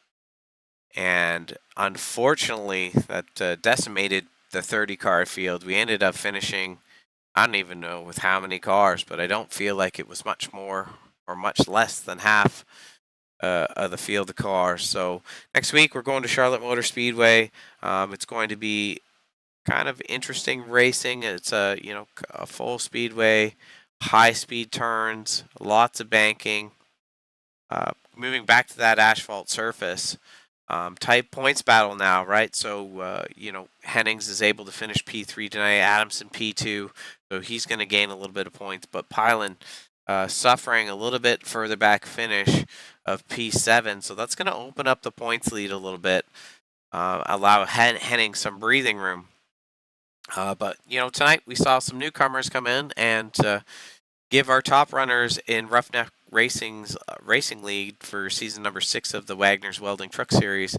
And unfortunately, that decimated the 30-car field. We ended up finishing, I don't even know with how many cars, but I don't feel like it was much more or much less than half of the field of cars. So next week we're going to Charlotte Motor Speedway. It's going to be kind of interesting racing. It's a full speedway, high speed turns, lots of banking. Moving back to that asphalt surface. Tight points battle now, right? So, Hennings is able to finish P3 tonight, Adamson P2, so he's going to gain a little bit of points, but Pilon suffering a little bit further back finish of P7, so that's going to open up the points lead a little bit, allow Hennings some breathing room. But, tonight we saw some newcomers come in and give our top runners in Roughneck Racing's racing league for season number 6 of the Wagoner's Welding Truck Series,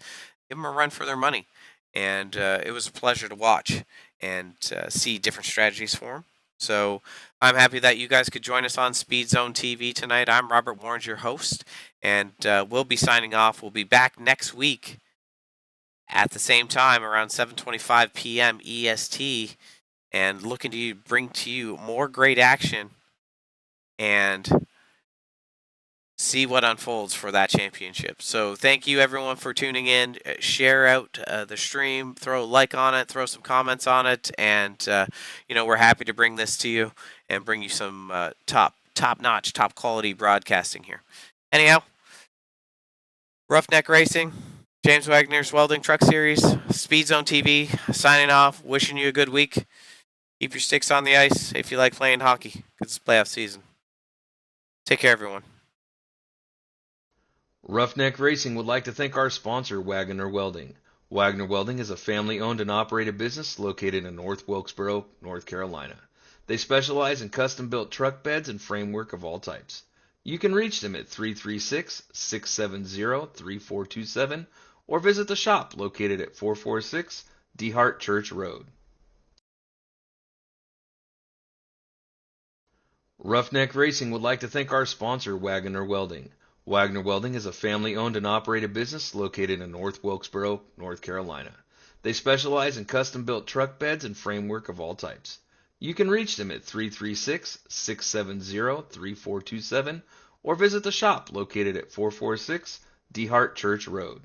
give them a run for their money, and it was a pleasure to watch and see different strategies for them. So I'm happy that you guys could join us on Speed Zone TV tonight. I'm Robert Warnes, your host, and we'll be signing off. We'll be back next week at the same time around 7:25 p.m. EST, and looking to bring to you more great action and see what unfolds for that championship. So thank you everyone for tuning in. Share out the stream, throw a like on it, throw some comments on it, and we're happy to bring this to you and bring you some top-notch, top-quality broadcasting here. Anyhow, Roughneck Racing, James Wagner's Welding Truck Series, Speed Zone TV, signing off, wishing you a good week. Keep your sticks on the ice if you like playing hockey, because it's playoff season. Take care, everyone. Roughneck Racing would like to thank our sponsor, Wagoner Welding. Wagoner Welding is a family-owned and operated business located in North Wilkesboro, North Carolina. They specialize in custom-built truck beds and framework of all types. You can reach them at 336-670-3427 or visit the shop located at 446 DeHart Church Road. Roughneck Racing would like to thank our sponsor, Wagoner Welding. Wagoner Welding is a family-owned and operated business located in North Wilkesboro, North Carolina. They specialize in custom-built truck beds and framework of all types. You can reach them at 336-670-3427 or visit the shop located at 446 DeHart Church Road.